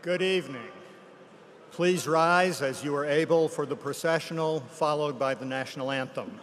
Good evening. Please rise as you are able for the processional, followed by the national anthem.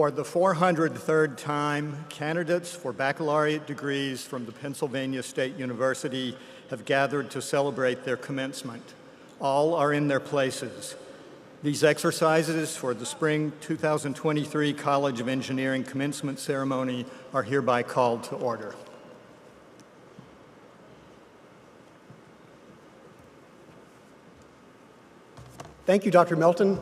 For the 403rd time, candidates for baccalaureate degrees from the Pennsylvania State University have gathered to celebrate their commencement. All are in their places. These exercises for the spring 2023 College of Engineering commencement ceremony are hereby called to order. Thank you, Dr. Melton.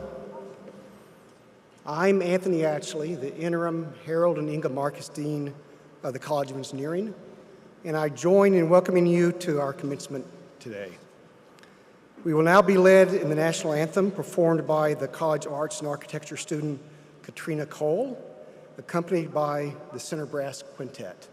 I'm Anthony Atchley, the interim Harold and Inga Marcus Dean of the College of Engineering, and I join in welcoming you to our commencement today. We will now be led in the national anthem performed by the College of Arts and Architecture student Katrina Cole, accompanied by the Center Brass Quintet.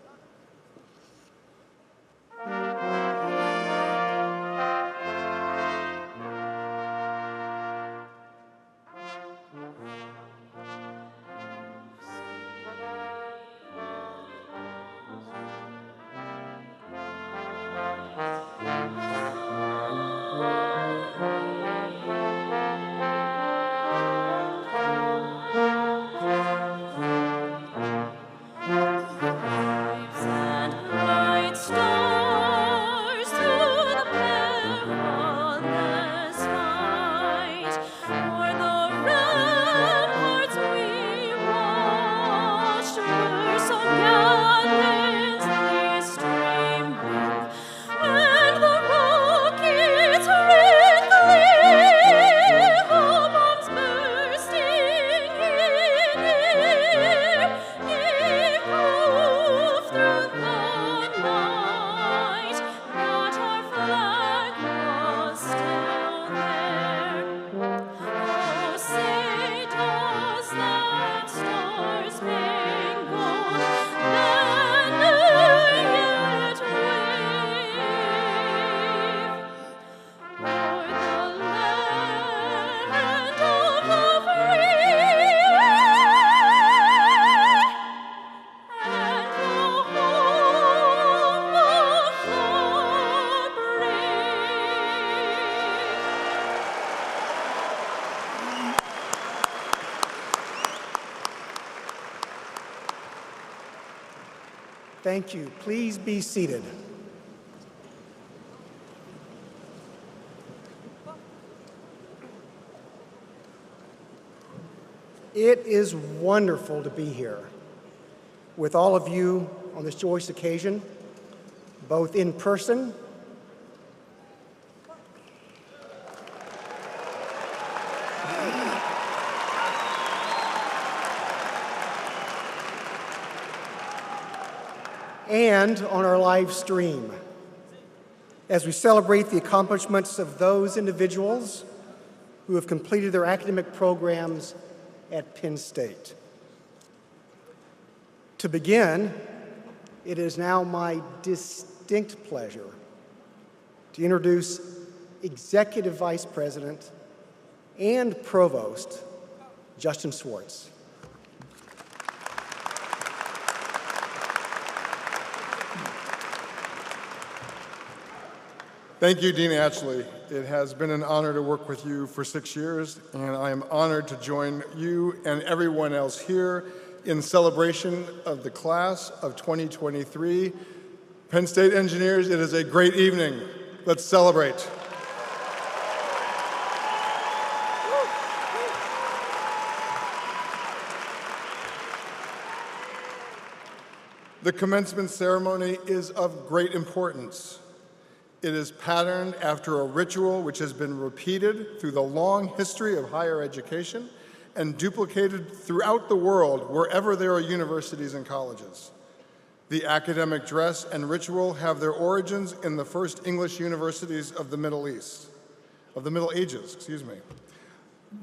Thank you. Please be seated. It is wonderful to be here with all of you on this joyous occasion, both in person and on our live stream as we celebrate the accomplishments of those individuals who have completed their academic programs at Penn State. To begin, it is now my distinct pleasure to introduce Executive Vice President and Provost Justin Swartz. Thank you, Dean Atchley. It has been an honor to work with you for 6 years, and I am honored to join you and everyone else here in celebration of the class of 2023. Penn State engineers, it is a great evening. Let's celebrate. The commencement ceremony is of great importance. It is patterned after a ritual which has been repeated through the long history of higher education and duplicated throughout the world wherever there are universities and colleges. The academic dress and ritual have their origins in the first English universities of the Middle Ages.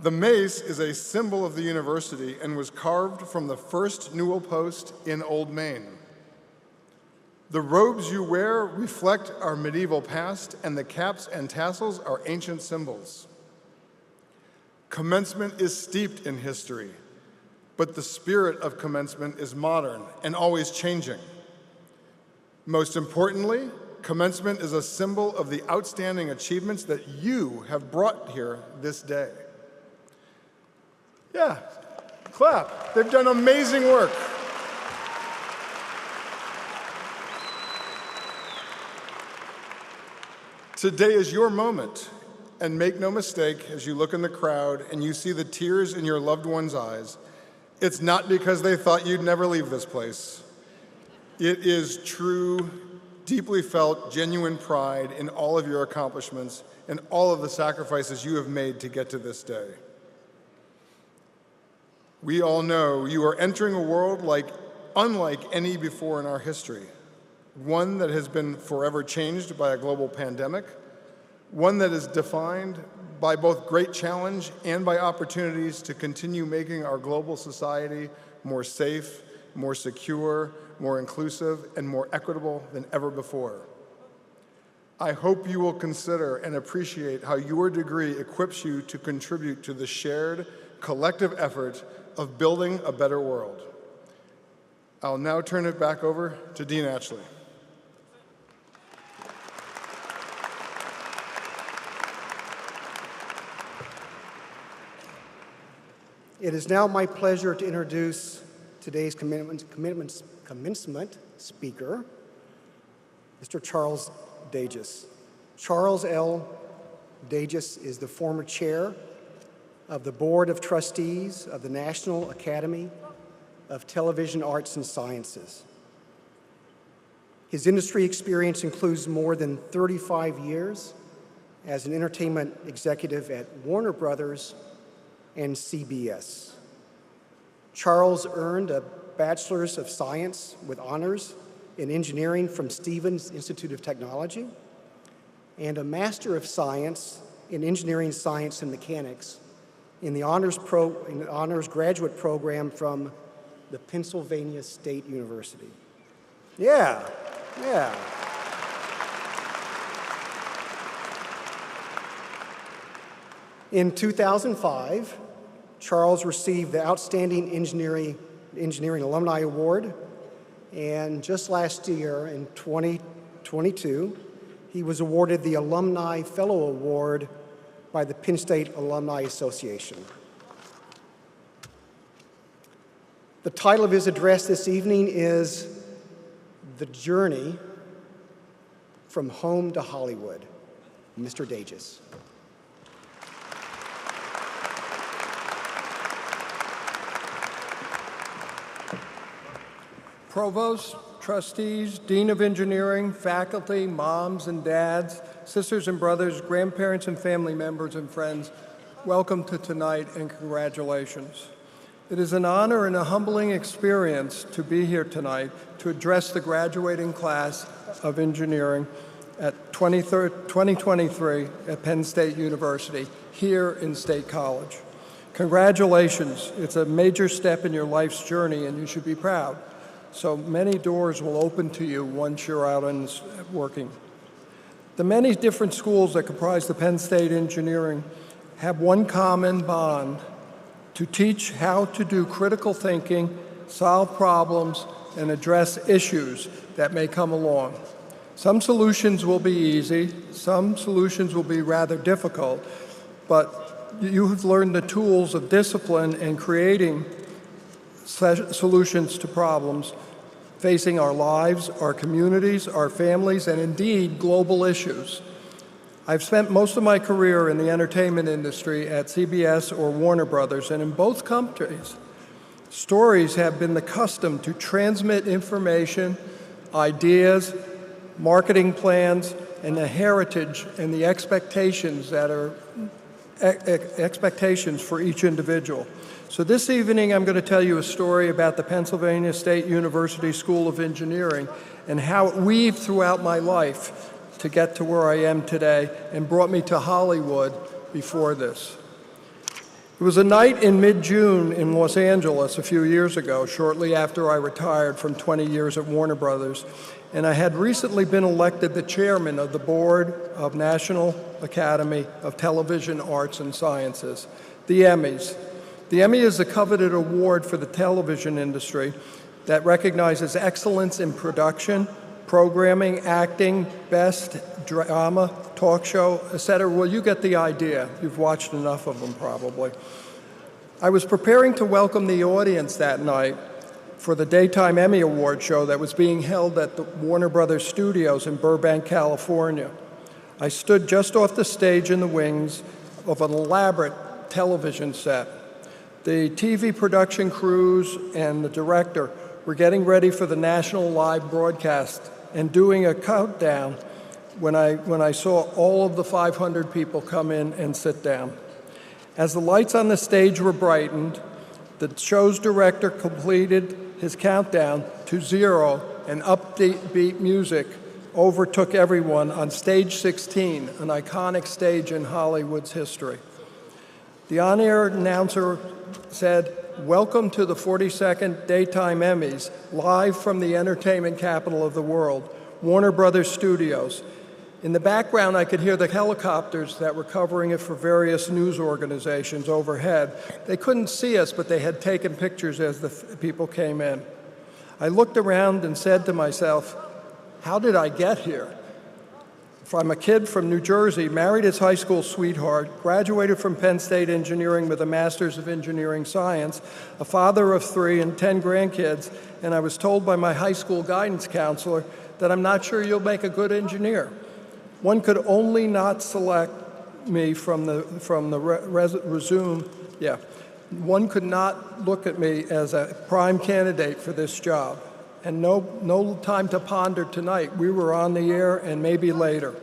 The mace is a symbol of the university and was carved from the first newel post in Old Main. The robes you wear reflect our medieval past, and the caps and tassels are ancient symbols. Commencement is steeped in history, but the spirit of commencement is modern and always changing. Most importantly, commencement is a symbol of the outstanding achievements that you have brought here this day. Yeah, clap. They've done amazing work. Today is your moment, and make no mistake, as you look in the crowd and you see the tears in your loved one's eyes, it's not because they thought you'd never leave this place. It is true, deeply felt, genuine pride in all of your accomplishments and all of the sacrifices you have made to get to this day. We all know you are entering a world unlike any before in our history. One that has been forever changed by a global pandemic, one that is defined by both great challenge and by opportunities to continue making our global society more safe, more secure, more inclusive, and more equitable than ever before. I hope you will consider and appreciate how your degree equips you to contribute to the shared, collective effort of building a better world. I'll now turn it back over to Dean Atchley. It is now my pleasure to introduce today's commencement speaker, Mr. Charles Dagis. Charles L. Dagis is the former chair of the Board of Trustees of the National Academy of Television Arts and Sciences. His industry experience includes more than 35 years as an entertainment executive at Warner Brothers and CBS. Charles earned a Bachelor's of Science with honors in engineering from Stevens Institute of Technology and a Master of Science in Engineering, Science, and Mechanics in the honors graduate program from the Pennsylvania State University. Yeah. In 2005, Charles received the Outstanding Engineering Alumni Award, and just last year, in 2022, he was awarded the Alumni Fellow Award by the Penn State Alumni Association. The title of his address this evening is The Journey from Home to Hollywood, Mr. Dages. Provost, trustees, dean of engineering, faculty, moms and dads, sisters and brothers, grandparents and family members and friends, welcome to tonight and congratulations. It is an honor and a humbling experience to be here tonight to address the graduating class of engineering at 2023 at Penn State University here in State College. Congratulations. It's a major step in your life's journey and you should be proud. So many doors will open to you once you're out and working. The many different schools that comprise the Penn State Engineering have one common bond: to teach how to do critical thinking, solve problems, and address issues that may come along. Some solutions will be easy, some solutions will be rather difficult, but you have learned the tools of discipline and creating solutions to problems facing our lives, our communities, our families, and indeed global issues. I've spent most of my career in the entertainment industry at CBS or Warner Brothers, and in both companies, stories have been the custom to transmit information, ideas, marketing plans, and the heritage and the expectations that are expectations for each individual. So this evening, I'm going to tell you a story about the Pennsylvania State University School of Engineering and how it weaved throughout my life to get to where I am today and brought me to Hollywood before this. It was a night in mid-June in Los Angeles a few years ago, shortly after I retired from 20 years at Warner Brothers, and I had recently been elected the chairman of the board of National Academy of Television Arts and Sciences, the Emmys. The Emmy is a coveted award for the television industry that recognizes excellence in production, programming, acting, best drama, talk show, etc. Well, you get the idea. You've watched enough of them probably. I was preparing to welcome the audience that night for the Daytime Emmy Award show that was being held at the Warner Brothers Studios in Burbank, California. I stood just off the stage in the wings of an elaborate television set. The TV production crews and the director were getting ready for the national live broadcast and doing a countdown when I saw all of the 500 people come in and sit down. As the lights on the stage were brightened, the show's director completed his countdown to 0, and upbeat music overtook everyone on stage 16, an iconic stage in Hollywood's history. The on-air announcer said, "Welcome to the 42nd Daytime Emmys, live from the entertainment capital of the world, Warner Brothers Studios." In the background, I could hear the helicopters that were covering it for various news organizations overhead. They couldn't see us, but they had taken pictures as the people came in. I looked around and said to myself, how did I get here? I'm a kid from New Jersey, married his high school sweetheart, graduated from Penn State Engineering with a Master's of Engineering Science, a father of 3 and 10 grandkids, and I was told by my high school guidance counselor that I'm not sure you'll make a good engineer. One could only not select me from the resume. Yeah, one could not look at me as a prime candidate for this job. And no time to ponder tonight. We were on the air and maybe later.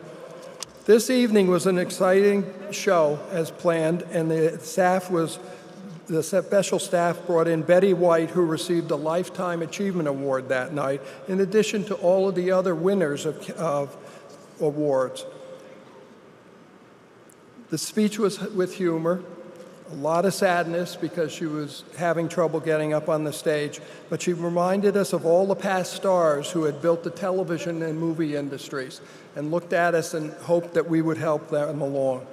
This evening was an exciting show as planned, and the special staff brought in Betty White, who received a Lifetime Achievement Award that night, in addition to all of the other winners of awards. The speech was with humor, a lot of sadness because she was having trouble getting up on the stage, but she reminded us of all the past stars who had built the television and movie industries and looked at us and hoped that we would help them along.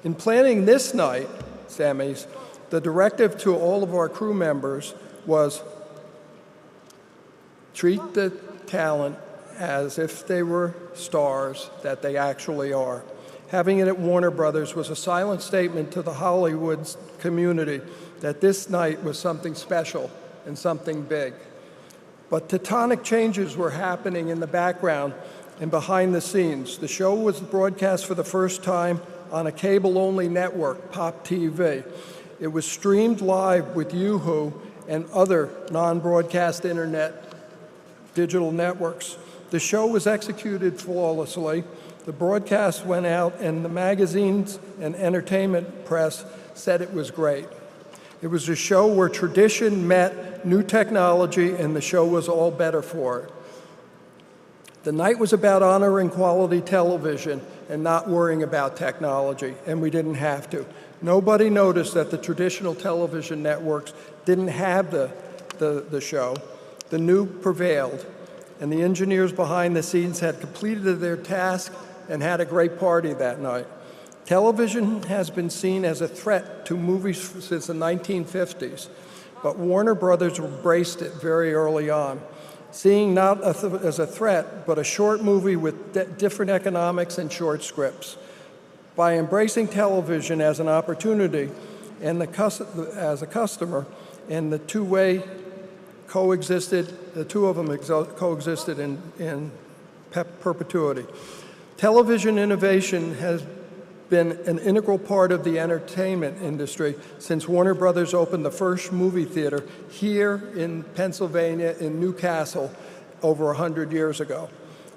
In planning this night's Emmys, the directive to all of our crew members was treat the talent as if they were stars that they actually are. Having it at Warner Brothers was a silent statement to the Hollywood community that this night was something special and something big. But tectonic changes were happening in the background and behind the scenes. The show was broadcast for the first time on a cable-only network, Pop TV. It was streamed live with Yahoo and other non-broadcast internet digital networks. The show was executed flawlessly. The broadcast went out, and the magazines and entertainment press said it was great. It was a show where tradition met new technology, and the show was all better for it. The night was about honoring quality television and not worrying about technology, and we didn't have to. Nobody noticed that the traditional television networks didn't have the show. The new prevailed, and the engineers behind the scenes had completed their task and had a great party that night. Television has been seen as a threat to movies since the 1950s, but Warner Brothers embraced it very early on, seeing not as a threat, but a short movie with different economics and short scripts. By embracing television as an opportunity and as a customer, and the two of them coexisted in perpetuity. Television innovation has been an integral part of the entertainment industry since Warner Brothers opened the first movie theater here in Pennsylvania, in Newcastle, over 100 years ago.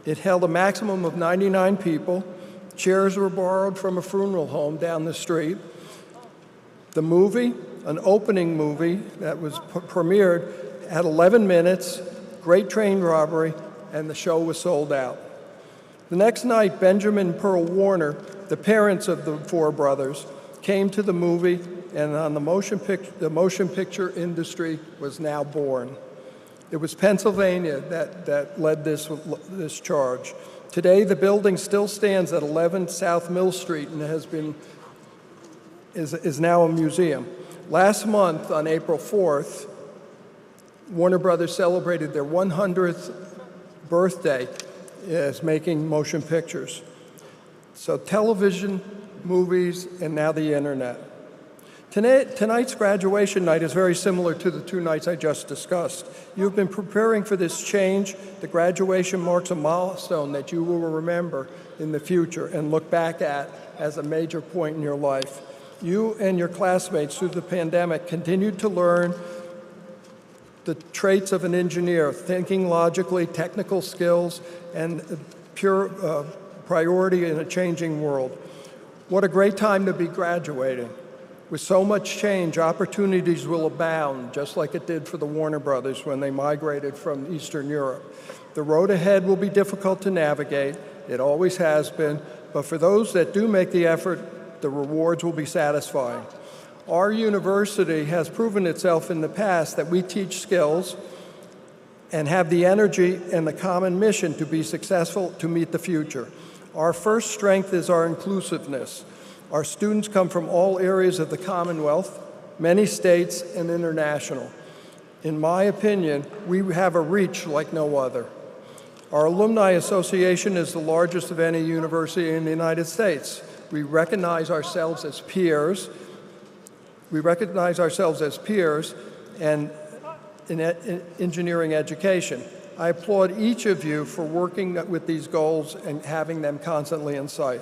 It held a maximum of 99 people. Chairs were borrowed from a funeral home down the street. The movie, an opening movie that was premiered, had 11 minutes, great train robbery, and the show was sold out. The next night, Benjamin and Pearl Warner, the parents of the four brothers, came to the movie, and on the motion picture industry was now born. It was Pennsylvania that led this charge. Today, the building still stands at 11 South Mill Street and is now a museum. Last month, on April 4th, Warner Brothers celebrated their 100th birthday as making motion pictures. So television, movies, and now the internet. Tonight's graduation night is very similar to the two nights I just discussed. You've been preparing for this change. The graduation marks a milestone that you will remember in the future and look back at as a major point in your life. You and your classmates through the pandemic continued to learn the traits of an engineer, thinking logically, technical skills, and pure priority in a changing world. What a great time to be graduating. With so much change, opportunities will abound, just like it did for the Warner Brothers when they migrated from Eastern Europe. The road ahead will be difficult to navigate. It always has been. But for those that do make the effort, the rewards will be satisfying. Our university has proven itself in the past that we teach skills and have the energy and the common mission to be successful to meet the future. Our first strength is our inclusiveness. Our students come from all areas of the Commonwealth, many states, and international. In my opinion, we have a reach like no other. Our Alumni Association is the largest of any university in the United States. We recognize ourselves as peers. And in engineering education. I applaud each of you for working with these goals and having them constantly in sight.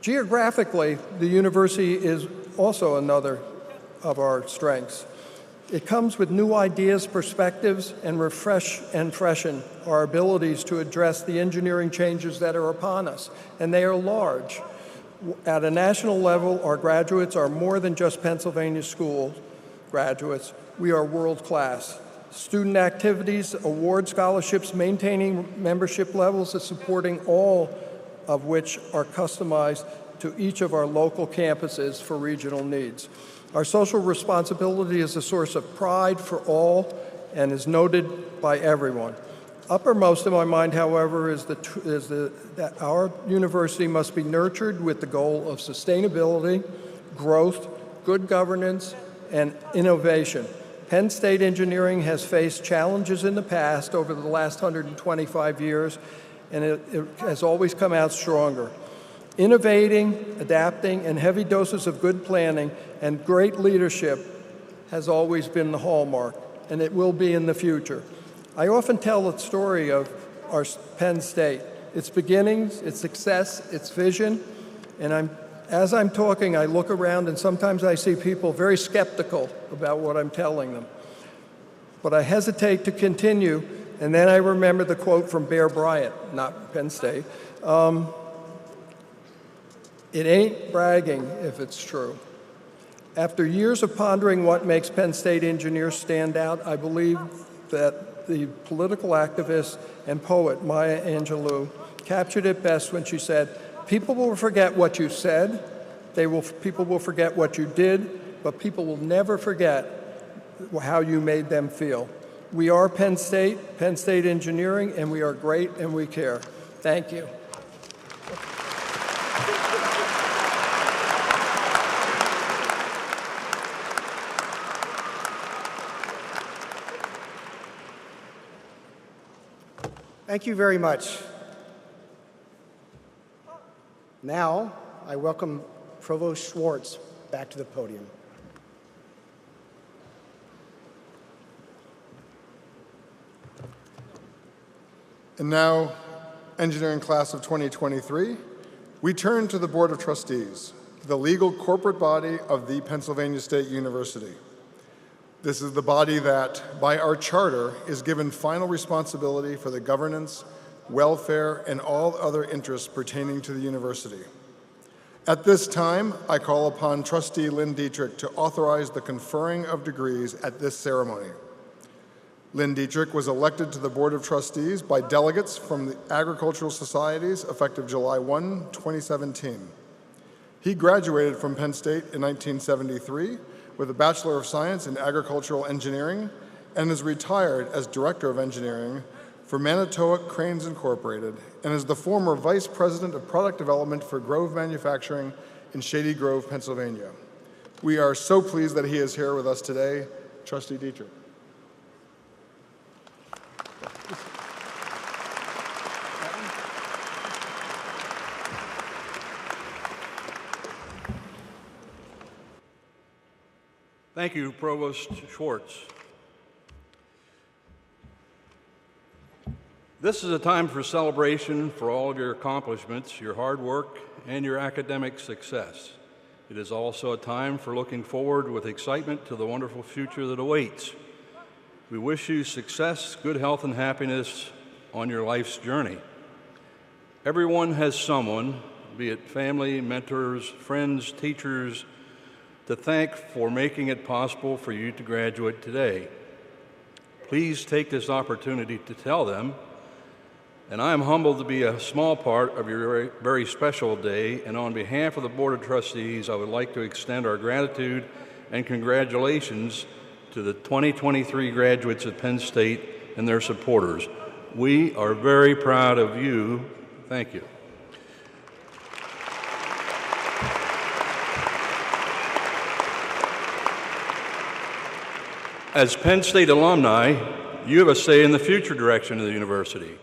Geographically, the university is also another of our strengths. It comes with new ideas, perspectives, and refresh and freshen our abilities to address the engineering changes that are upon us, and they are large. At a national level, our graduates are more than just Pennsylvania school graduates. We are world class. Student activities, award scholarships, maintaining membership levels, and supporting all of which are customized to each of our local campuses for regional needs. Our social responsibility is a source of pride for all and is noted by everyone. Uppermost in my mind, however, is that our university must be nurtured with the goal of sustainability, growth, good governance, and innovation. Penn State engineering has faced challenges in the past over the last 125 years, and it has always come out stronger. Innovating, adapting, and heavy doses of good planning and great leadership has always been the hallmark, and it will be in the future. I often tell the story of our Penn State, its beginnings, its success, its vision, and as I'm talking, I look around and sometimes I see people very skeptical about what I'm telling them. But I hesitate to continue, and then I remember the quote from Bear Bryant, not Penn State. It ain't bragging if it's true. After years of pondering what makes Penn State engineers stand out, I believe that the political activist and poet Maya Angelou captured it best when she said, "People will forget what you said, people will forget what you did, but people will never forget how you made them feel." We are Penn State Engineering, and we are great and we care. Thank you. Thank you very much. Now, I welcome Provost Schwartz back to the podium. And now, engineering class of 2023, we turn to the Board of Trustees, the legal corporate body of the Pennsylvania State University. This is the body that, by our charter, is given final responsibility for the governance, welfare, and all other interests pertaining to the university. At this time, I call upon Trustee Lynn Dietrich to authorize the conferring of degrees at this ceremony. Lynn Dietrich was elected to the Board of Trustees by delegates from the agricultural societies effective July 1, 2017. He graduated from Penn State in 1973 with a Bachelor of Science in Agricultural Engineering and is retired as Director of Engineering for Manitowoc Cranes Incorporated and is the former Vice President of Product Development for Grove Manufacturing in Shady Grove, Pennsylvania. We are so pleased that he is here with us today. Trustee Dietrich. Thank you, Provost Schwartz. This is a time for celebration for all of your accomplishments, your hard work, and your academic success. It is also a time for looking forward with excitement to the wonderful future that awaits. We wish you success, good health, and happiness on your life's journey. Everyone has someone, be it family, mentors, friends, teachers, to thank for making it possible for you to graduate today. Please take this opportunity to tell them, and I am humbled to be a small part of your very, very special day, and on behalf of the Board of Trustees, I would like to extend our gratitude and congratulations to the 2023 graduates at Penn State and their supporters. We are very proud of you. Thank you. As Penn State alumni, you have a say in the future direction of the university.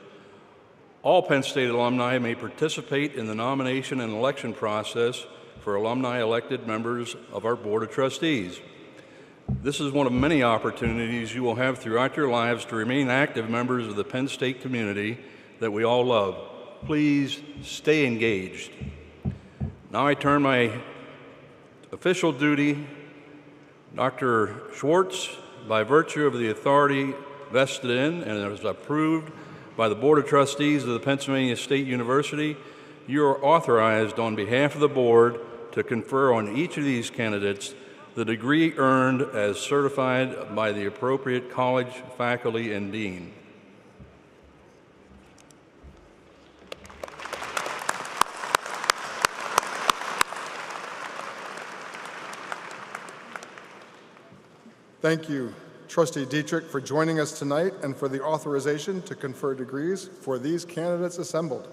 All Penn State alumni may participate in the nomination and election process for alumni elected members of our Board of Trustees. This is one of many opportunities you will have throughout your lives to remain active members of the Penn State community that we all love. Please stay engaged. Now I turn my official duty, Dr. Schwartz, by virtue of the authority vested in and is approved by the Board of Trustees of the Pennsylvania State University, you are authorized on behalf of the Board to confer on each of these candidates the degree earned as certified by the appropriate college, faculty, and dean. Thank you, Trustee Dietrich, for joining us tonight and for the authorization to confer degrees for these candidates assembled.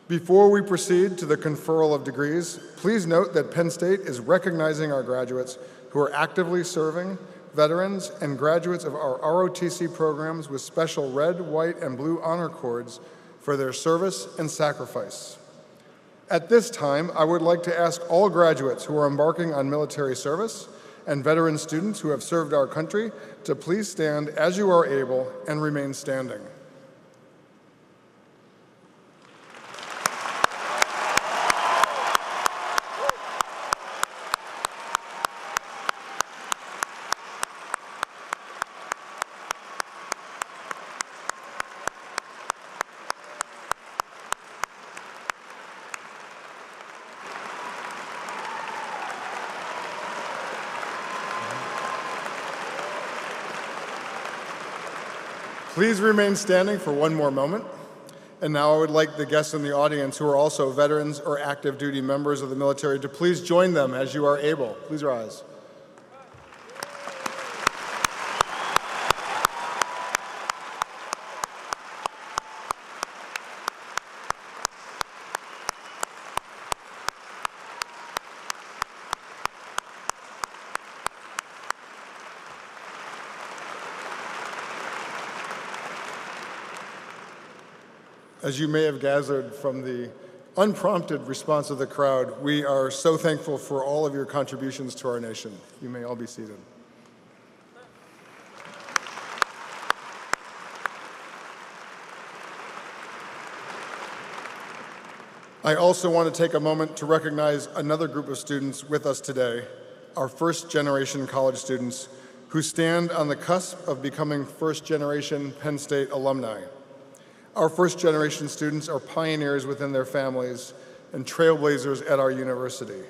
Before we proceed to the conferral of degrees, please note that Penn State is recognizing our graduates who are actively serving, veterans, and graduates of our ROTC programs with special red, white, and blue honor cords for their service and sacrifice. At this time, I would like to ask all graduates who are embarking on military service and veteran students who have served our country to please stand as you are able and remain standing. Please remain standing for one more moment. And now I would like the guests in the audience who are also veterans or active duty members of the military to please join them as you are able. Please rise. As you may have gathered from the unprompted response of the crowd, we are so thankful for all of your contributions to our nation. You may all be seated. I also want to take a moment to recognize another group of students with us today, our first-generation college students who stand on the cusp of becoming first-generation Penn State alumni. Our first-generation students are pioneers within their families and trailblazers at our university.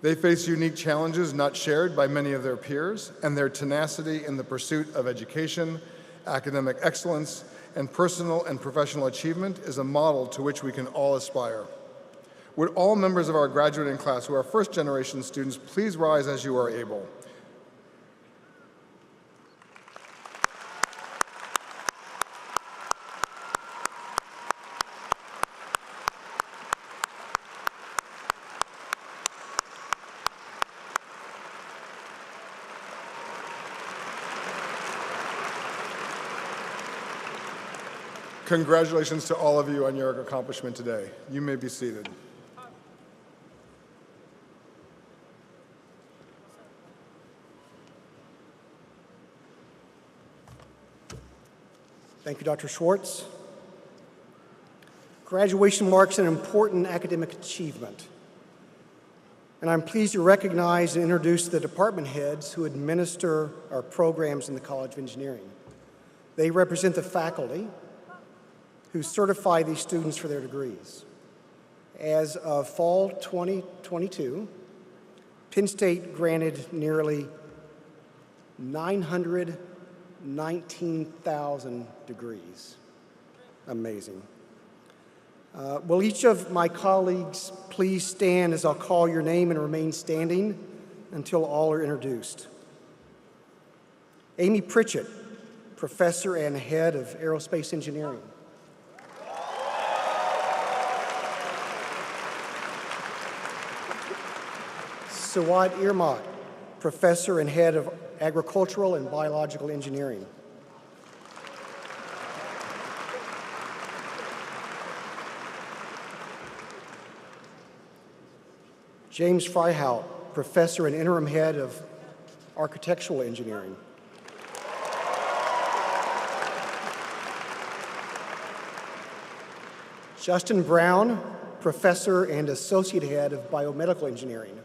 They face unique challenges not shared by many of their peers, and their tenacity in the pursuit of education, academic excellence, and personal and professional achievement is a model to which we can all aspire. Would all members of our graduating class who are first-generation students please rise as you are able? Congratulations to all of you on your accomplishment today. You may be seated. Thank you, Dr. Schwartz. Graduation marks an important academic achievement, and I'm pleased to recognize and introduce the department heads who administer our programs in the College of Engineering. They represent the faculty who certify these students for their degrees. As of fall 2022, Penn State granted nearly 919,000 degrees. Amazing. Will each of my colleagues please stand as I'll call your name and remain standing until all are introduced. Amy Pritchett, Professor and Head of Aerospace Engineering. Sawad Irmak, Professor and Head of Agricultural and Biological Engineering. James Freihout, Professor and Interim Head of Architectural Engineering. Justin Brown, Professor and Associate Head of Biomedical Engineering.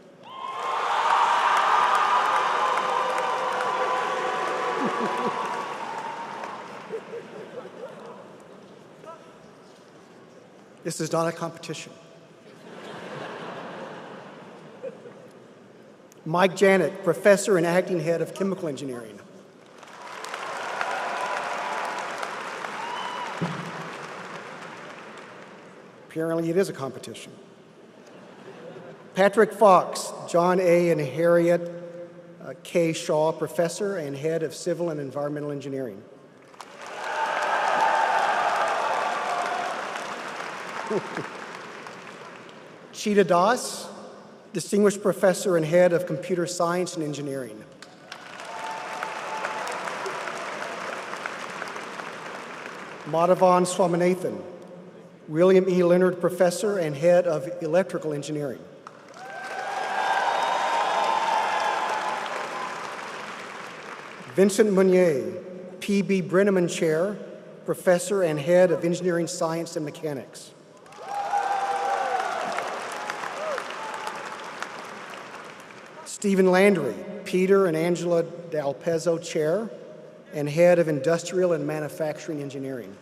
This is not a competition. Mike Janet, Professor and Acting Head of Chemical Engineering. Apparently it is a competition. Patrick Fox, John A. and Harriet K. Shaw, Professor and Head of Civil and Environmental Engineering. Cheetah Das, Distinguished Professor and Head of Computer Science and Engineering. Madhavan Swaminathan, William E. Leonard Professor and Head of Electrical Engineering. Vincent Meunier, P.B. Brenneman Chair, Professor and Head of Engineering Science and Mechanics. Stephen Landry, Peter and Angela D'Alpezzo Chair and Head of Industrial and Manufacturing Engineering.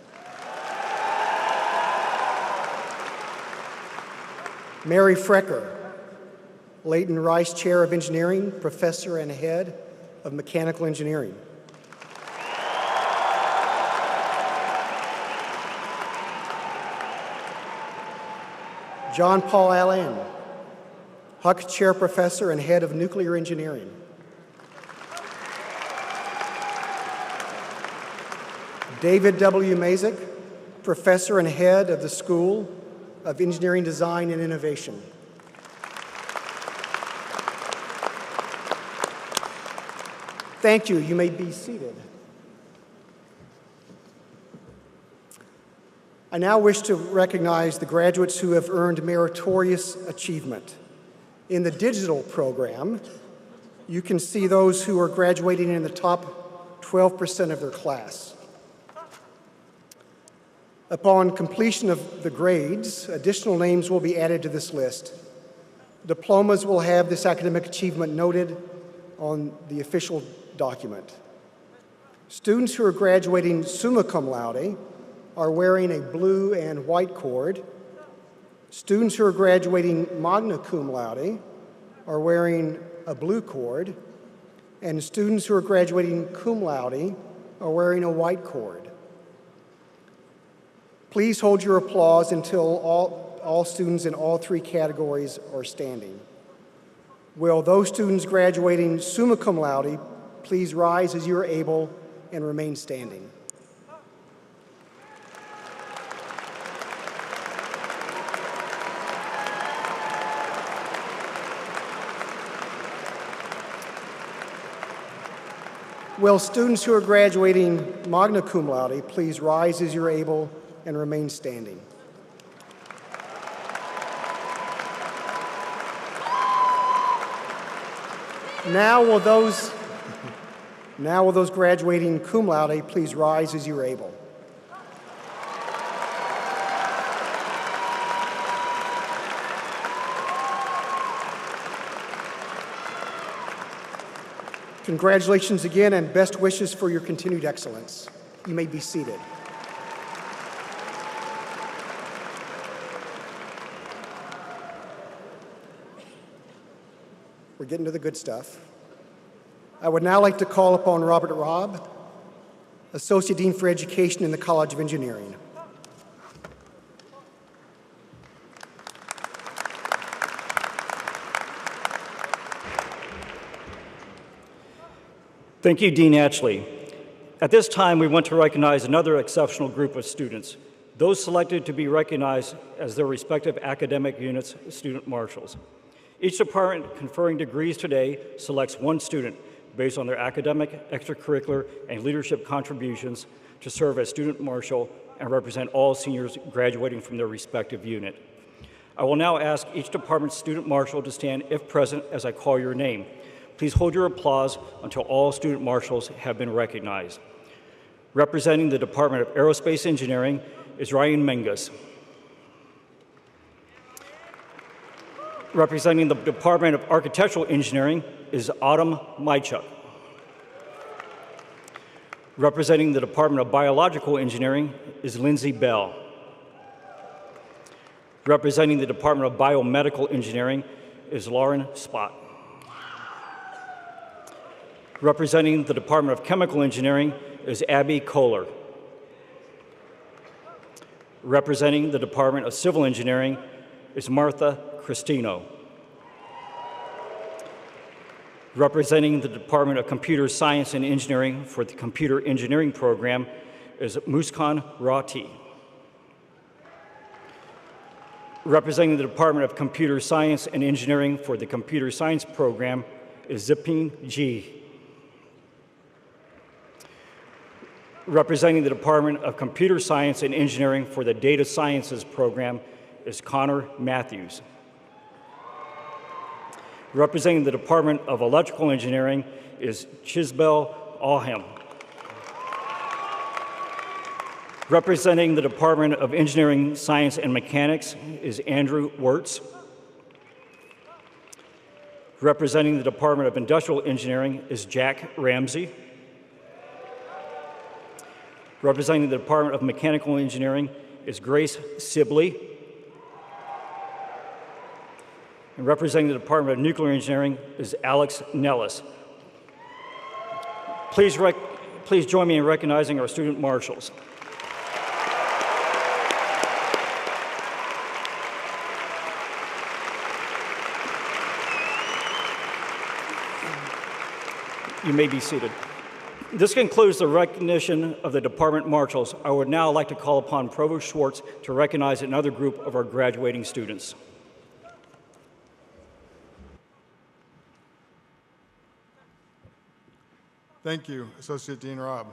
Mary Frecker, Leighton Rice Chair of Engineering, Professor and Head of Mechanical Engineering. John Paul Allen, Huck Chair Professor and Head of Nuclear Engineering. David W. Mazik, Professor and Head of the School of Engineering Design and Innovation. Thank you. You may be seated. I now wish to recognize the graduates who have earned meritorious achievement. In the digital program, you can see those who are graduating in the top 12% of their class. Upon completion of the grades, additional names will be added to this list. Diplomas will have this academic achievement noted on the official document. Students who are graduating summa cum laude are wearing a blue and white cord. Students who are graduating magna cum laude are wearing a blue cord, and students who are graduating cum laude are wearing a white cord. Please hold your applause until all students in all three categories are standing. Will those students graduating summa cum laude please rise as you are able and remain standing. Will students who are graduating magna cum laude please rise as you're able and remain standing. Now will those graduating cum laude please rise as you're able. Congratulations again and best wishes for your continued excellence. You may be seated. We're getting to the good stuff. I would now like to call upon Robert Robb, Associate Dean for Education in the College of Engineering. Thank you, Dean Atchley. At this time, we want to recognize another exceptional group of students, those selected to be recognized as their respective academic units' student marshals. Each department conferring degrees today selects one student based on their academic, extracurricular, and leadership contributions to serve as student marshal and represent all seniors graduating from their respective unit. I will now ask each department's student marshal to stand if present as I call your name. Please hold your applause until all student marshals have been recognized. Representing the Department of Aerospace Engineering is Ryan Menges. Representing the Department of Architectural Engineering is Autumn Mychuk. Representing the Department of Biological Engineering is Lindsay Bell. Representing the Department of Biomedical Engineering is Lauren Spott. Representing the Department of Chemical Engineering is Abby Kohler. Representing the Department of Civil Engineering is Martha Cristino. Representing the Department of Computer Science and Engineering for the Computer Engineering program is Muskan Rati. Representing the Department of Computer Science and Engineering for the Computer Science program is Zipin G. Representing the Department of Computer Science and Engineering for the Data Sciences program is Connor Matthews. Representing the Department of Electrical Engineering is Chisbel Alham. Representing the Department of Engineering, Science, and Mechanics is Andrew Wirtz. Representing the Department of Industrial Engineering is Jack Ramsey. Representing the Department of Mechanical Engineering is Grace Sibley. And representing the Department of Nuclear Engineering is Alex Nellis. Please join me in recognizing our student marshals. You may be seated. This concludes the recognition of the department marshals. I would now like to call upon Provost Schwartz to recognize another group of our graduating students. Thank you, Associate Dean Robb.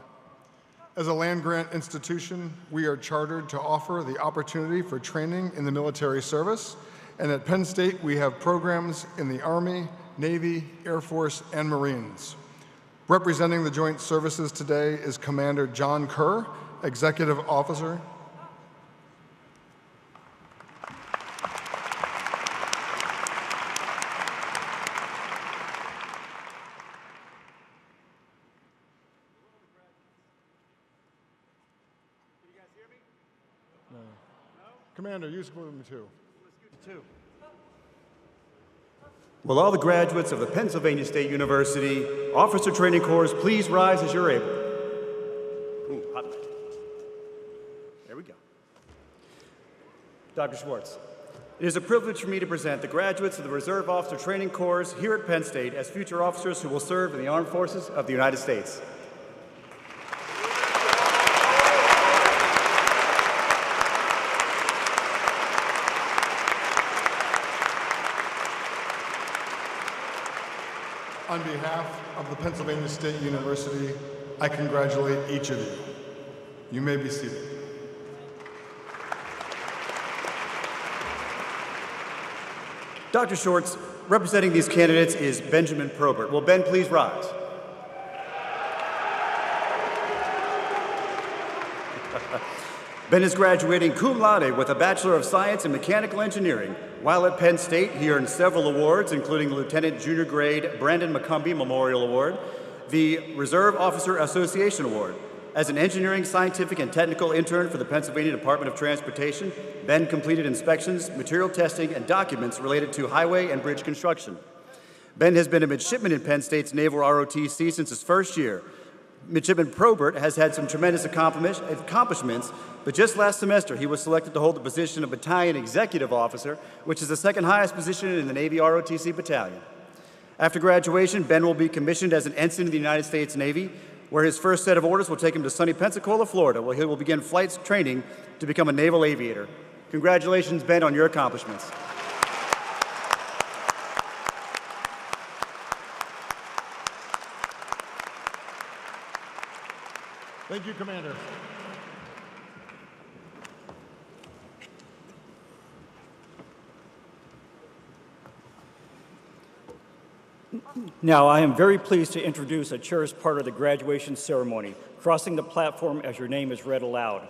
As a land-grant institution, we are chartered to offer the opportunity for training in the military service, and at Penn State, we have programs in the Army, Navy, Air Force, and Marines. Representing the Joint Services today is Commander John Kerr, Executive Officer. Commander, use room 2. Will all the graduates of the Pennsylvania State University Officer Training Corps please rise as you're able? Ooh, hot mic. There we go. Dr. Schwartz, it is a privilege for me to present the graduates of the Reserve Officer Training Corps here at Penn State as future officers who will serve in the Armed Forces of the United States. On behalf of the Pennsylvania State University, I congratulate each of you. You may be seated. Dr. Schwartz, representing these candidates is Benjamin Probert. Will Ben please rise? Ben is graduating cum laude with a Bachelor of Science in Mechanical Engineering. While at Penn State, he earned several awards, including the Lieutenant Junior Grade Brandon McCumbee Memorial Award, the Reserve Officer Association Award. As an engineering, scientific, and technical intern for the Pennsylvania Department of Transportation, Ben completed inspections, material testing, and documents related to highway and bridge construction. Ben has been a midshipman in Penn State's Naval ROTC since his first year. Midshipman Probert has had some tremendous accomplishments, but just last semester he was selected to hold the position of Battalion Executive Officer, which is the second highest position in the Navy ROTC battalion. After graduation, Ben will be commissioned as an ensign in the United States Navy, where his first set of orders will take him to sunny Pensacola, Florida, where he will begin flight training to become a naval aviator. Congratulations, Ben, on your accomplishments. Thank you, Commander. Now, I am very pleased to introduce a cherished part of the graduation ceremony, crossing the platform as your name is read aloud.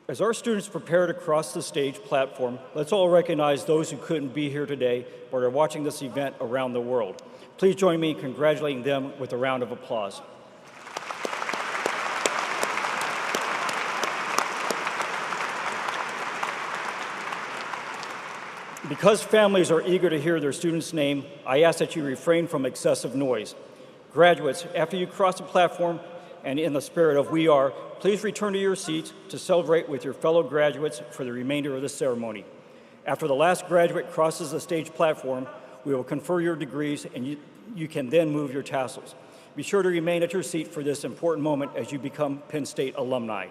As our students prepare to cross the stage platform, let's all recognize those who couldn't be here today but are watching this event around the world. Please join me in congratulating them with a round of applause. Because families are eager to hear their student's name, I ask that you refrain from excessive noise. Graduates, after you cross the platform and in the spirit of we are, please return to your seats to celebrate with your fellow graduates for the remainder of the ceremony. After the last graduate crosses the stage platform, we will confer your degrees and you can then move your tassels. Be sure to remain at your seat for this important moment as you become Penn State alumni.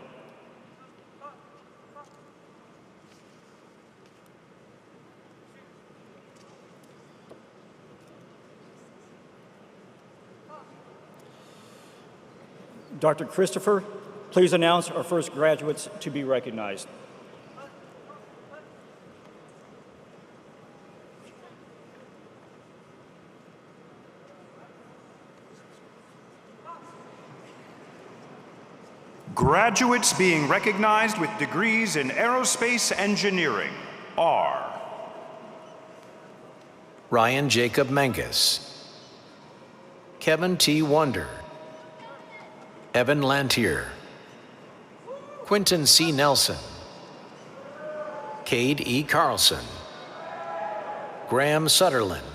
Dr. Christopher, please announce our first graduates to be recognized. Graduates being recognized with degrees in aerospace engineering are Ryan Jacob Menges, Kevin T. Wonder, Evan Lantier, Quinton C. Nelson, Cade E. Carlson, Graham Sutherland,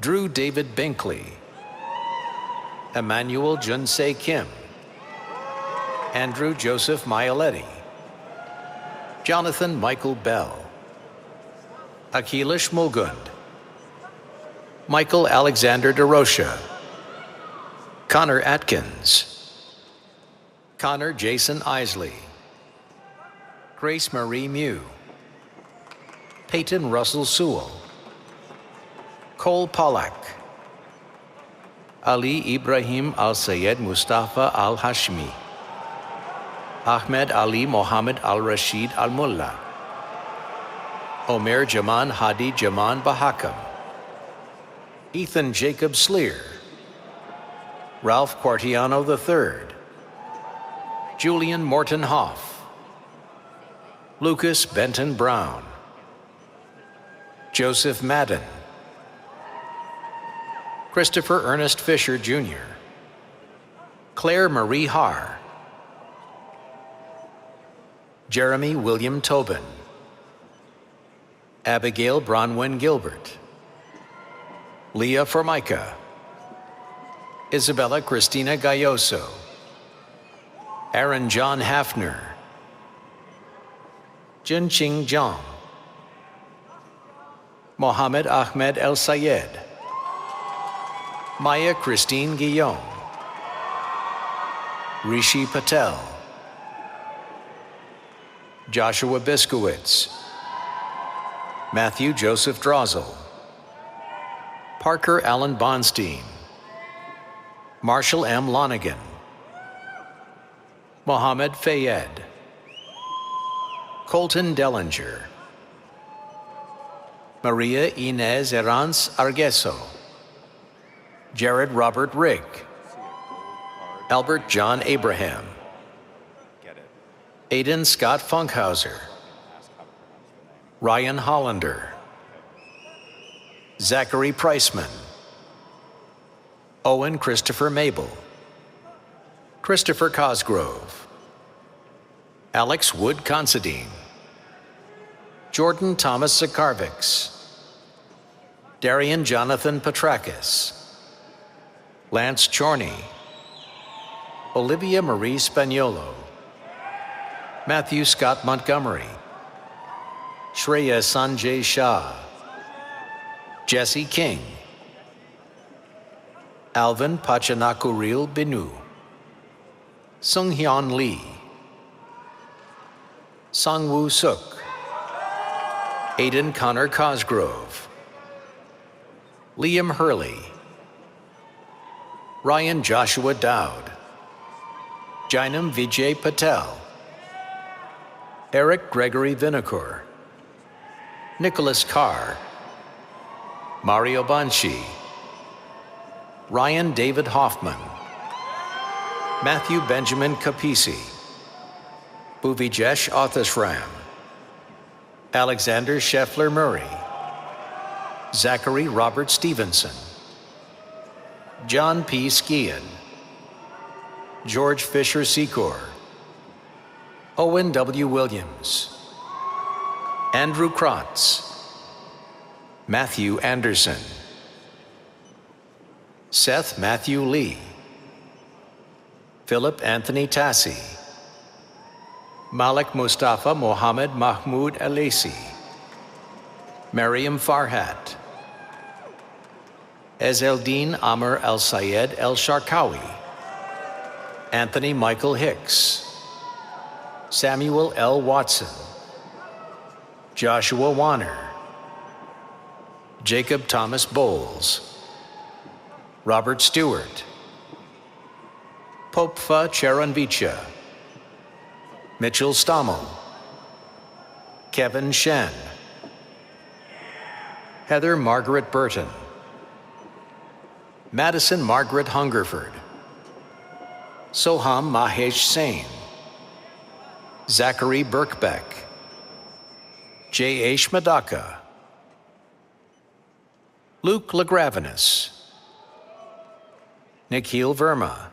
Drew David Binkley, Emmanuel Junsei Kim, Andrew Joseph Maialetti, Jonathan Michael Bell, Akila Shmulgund, Michael Alexander DeRocha, Connor Atkins, Connor Jason Isley, Grace Marie Mew, Peyton Russell Sewell, Cole Pollack, Ali Ibrahim Al-Sayed Mustafa Al-Hashmi, Ahmed Ali Mohammed Al-Rashid Al-Mullah, Omer Jaman Hadi Jaman Bahakam, Ethan Jacob Sleer, Ralph Quartiano III, Julian Morton Hoff, Lucas Benton Brown, Joseph Madden, Christopher Ernest Fisher Jr., Claire Marie Haar, Jeremy William Tobin, Abigail Bronwyn Gilbert, Leah Formica, Isabella Cristina Galloso, Aaron John Hafner, Junqing Zhang, Mohammed Ahmed El Sayed, Maya Christine Guillaume, Rishi Patel, Joshua Biskowitz, Matthew Joseph Drozel, Parker Allen Bonstein, Marshall M. Lonigan, Mohammed Fayed, Colton Dellinger, Maria Inez Herranz Argueso, Jared Robert Rigg, Albert John Abraham, Aidan Scott Funkhauser, Ryan Hollander, Zachary Priceman, Owen Christopher Mabel, Christopher Cosgrove, Alex Wood Considine, Jordan Thomas Zakarvix, Darian Jonathan Petrakis, Lance Chorney, Olivia Marie Spaniolo, Matthew Scott Montgomery, Shreya Sanjay Shah, Jesse King, Alvin Pachanakuril Binu, Sung Hyun Lee, Sung Woo Suk, Aidan Connor Cosgrove, Liam Hurley, Ryan Joshua Dowd, Jainam Vijay Patel, Eric Gregory Vinokur, Nicholas Carr, Mario Banshi, Ryan David Hoffman, Matthew Benjamin Capisi, Bhuvijesh Othasram, Alexander Scheffler Murray, Zachary Robert Stevenson, John P. Skian, George Fisher Secor, Owen W. Williams, Andrew Krotz, Matthew Anderson, Seth Matthew Lee, Philip Anthony Tassi, Malik Mustafa Mohammed Mahmoud Alesi, Mariam Farhat, Ezeldin Amr Al-Sayed El-Sharkawi, Anthony Michael Hicks, Samuel L. Watson, Joshua Warner, Jacob Thomas Bowles, Robert Stewart, Popfa Charanvicha, Mitchell Stommel, Kevin Shen, Heather Margaret Burton, Madison Margaret Hungerford, Soham Mahesh Sain, Zachary Birkbeck, J. A. Madaka, Luke Lagravinus, Nikhil Verma,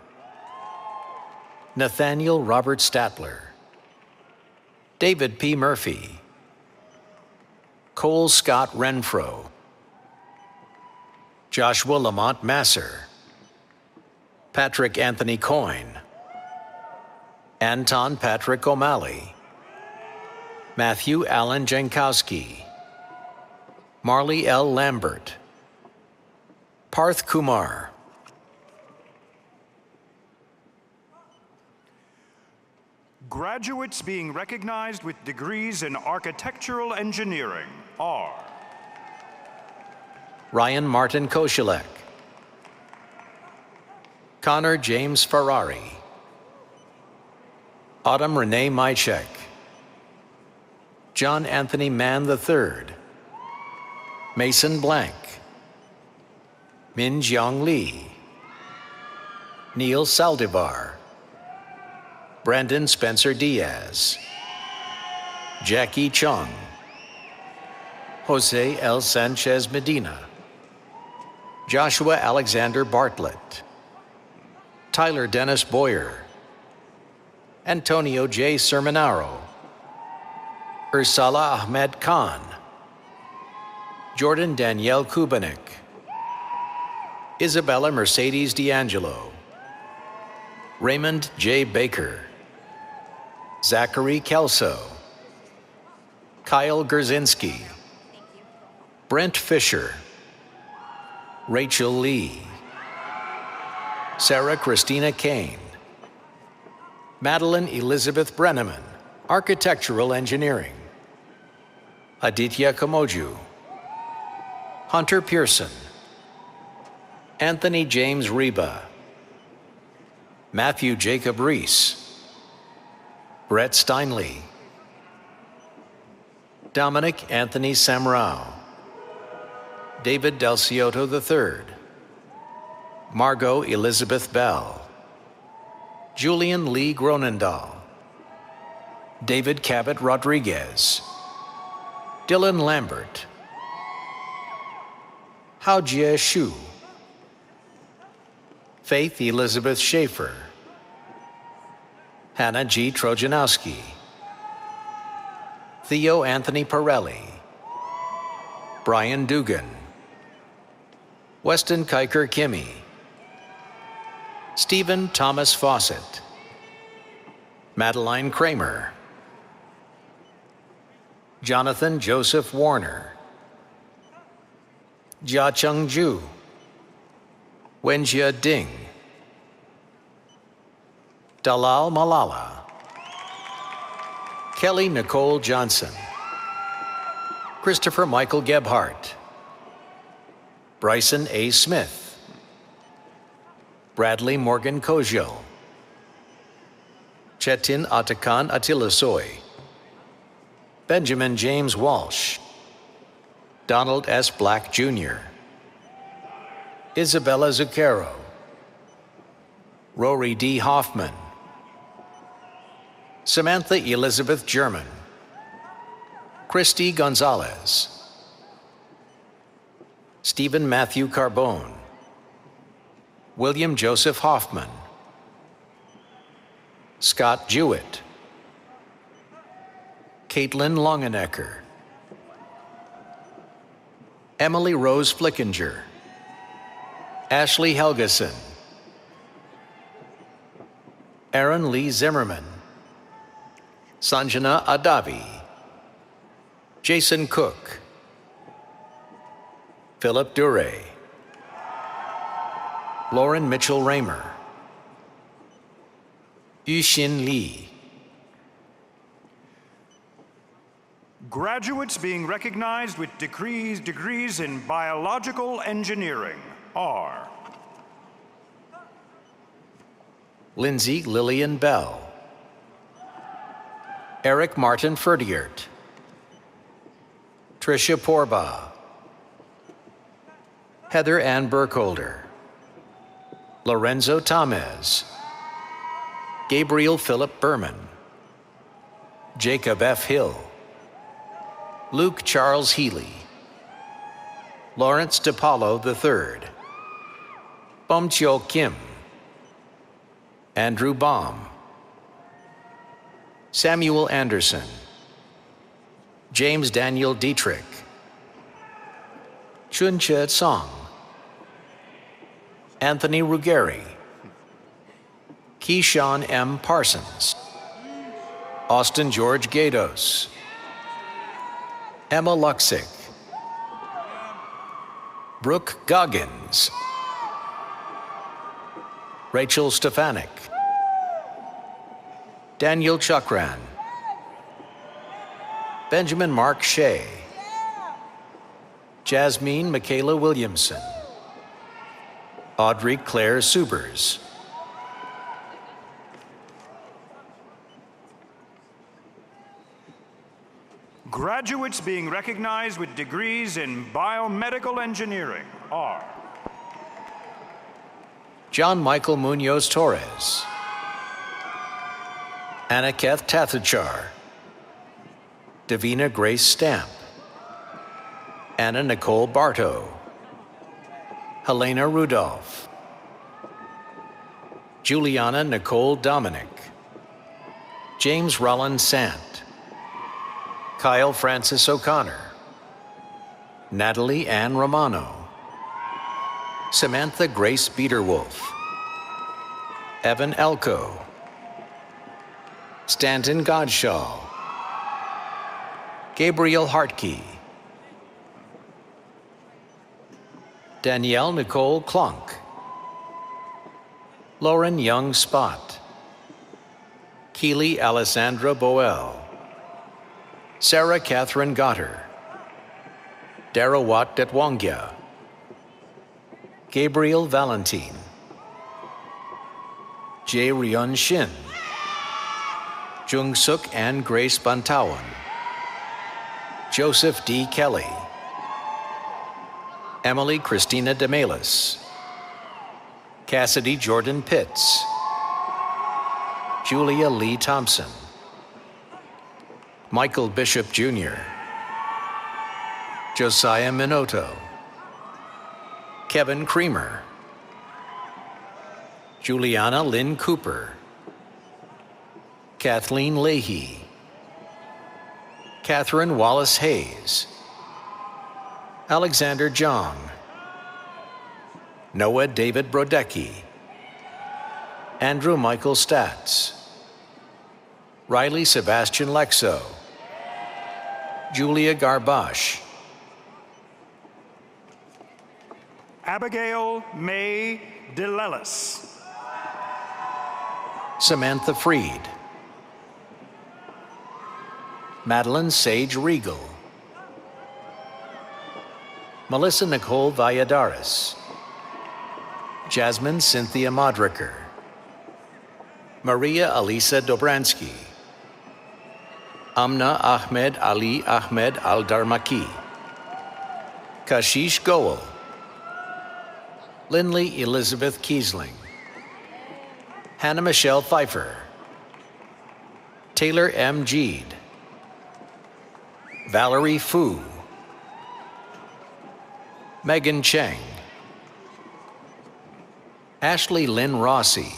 Nathaniel Robert Statler, David P. Murphy, Cole Scott Renfro, Joshua Lamont Masser, Patrick Anthony Coyne, Anton Patrick O'Malley, Matthew Allen Jankowski, Marley L. Lambert, Parth Kumar. Graduates being recognized with degrees in architectural engineering are Ryan Martin Koshilek, Connor James Ferrari, Autumn Renee Mychek, John Anthony Mann III, Mason Blank, Min Jiang Lee, Neil Saldivar, Brandon Spencer Diaz, Jackie Chung, Jose L. Sanchez Medina, Joshua Alexander Bartlett, Tyler Dennis Boyer, Antonio J. Sermonaro, Ursala Ahmed Khan, Jordan Danielle Kubanik, Isabella Mercedes D'Angelo, Raymond J. Baker, Zachary Kelso, Kyle Gerzinski, Brent Fisher, Rachel Lee, Sarah Christina Kane, Madeline Elizabeth Brenneman, Architectural Engineering, Aditya Kamoju, Hunter Pearson, Anthony James Reba, Matthew Jacob Reese, Brett Steinley, Dominic Anthony Samrau, David Del Cioto III, Margot Elizabeth Bell, Julian Lee Gronendahl, David Cabot Rodriguez, Dylan Lambert, Hao Jie Shu, Faith Elizabeth Schaefer, Hannah G. Trojanowski, Theo Anthony Pirelli, Brian Dugan, Weston Kiker Kimmy, Stephen Thomas Fawcett, Madeline Kramer, Jonathan Joseph Warner, Jia Chung Ju, Wenjia Ding, Dalal Malala, Kelly Nicole Johnson, Christopher Michael Gebhardt, Bryson A. Smith, Bradley Morgan Kojo, Chetin Atakan Atilasoy, Benjamin James Walsh, Donald S. Black Jr., Isabella Zucchero, Rory D. Hoffman, Samantha Elizabeth German, Christy Gonzalez, Stephen Matthew Carbone, William Joseph Hoffman, Scott Jewett, Caitlin Longenecker, Emily Rose Flickinger, Ashley Helgeson, Aaron Lee Zimmerman, Sanjana Adavi, Jason Cook, Philip Dure, Lauren Mitchell Raymer, Yushin Lee. Graduates being recognized with degrees in biological engineering are Lindsay Lillian Bell, Eric Martin Ferdiert, Tricia Porba, Heather Ann Burkholder, Lorenzo Tamez, Gabriel Philip Berman, Jacob F. Hill, Luke Charles Healy, Lawrence DePaulo III, Bomchyo Kim, Andrew Baum, Samuel Anderson, James Daniel Dietrich, Chunche Song, Anthony Ruggeri, Keyshawn M. Parsons, Austin George Gatos, Emma Luxick, Brooke Goggins, Rachel Stefanik, Daniel Chakran, Benjamin Mark Shea, Jasmine Michaela Williamson, Audrey Claire Subers, Graduates being recognized with degrees in biomedical engineering are John Michael Munoz Torres, Anaketh Tathachar, Davina Grace Stamp, Anna Nicole Bartow, Helena Rudolph, Juliana Nicole Dominic, James Rollin Sant, Kyle Francis O'Connor, Natalie Ann Romano, Samantha Grace Biederwolf, Evan Elko, Stanton Godshaw, Gabriel Hartke, Danielle Nicole Klunk, Lauren Young Spott, Keely Alessandra Boel, Sarah Catherine Gotter, Darawat Detwangya, Gabriel Valentine, Jae Ryun Shin, Jung Suk and Grace Bantawan, Joseph D. Kelly, Emily Christina DeMelis, Cassidy Jordan Pitts, Julia Lee Thompson, Michael Bishop Jr., Josiah Minoto, Kevin Creamer, Juliana Lynn Cooper, Kathleen Leahy, Catherine Wallace Hayes, Alexander Jong, Noah David Brodecki, Andrew Michael Statz, Riley Sebastian Lexo, Julia Garbash, Abigail May DeLellis, Samantha Freed, Madeline Sage Regal, Melissa Nicole Valladares, Jasmine Cynthia Modricker, Maria Alisa Dobransky, Amna Ahmed Ali Ahmed Al-Darmaki, Kashish Goel, Lindley Elizabeth Kiesling, Hannah Michelle Pfeiffer, Taylor M. Jeed, Valerie Fu, Megan Cheng, Ashley Lynn Rossi,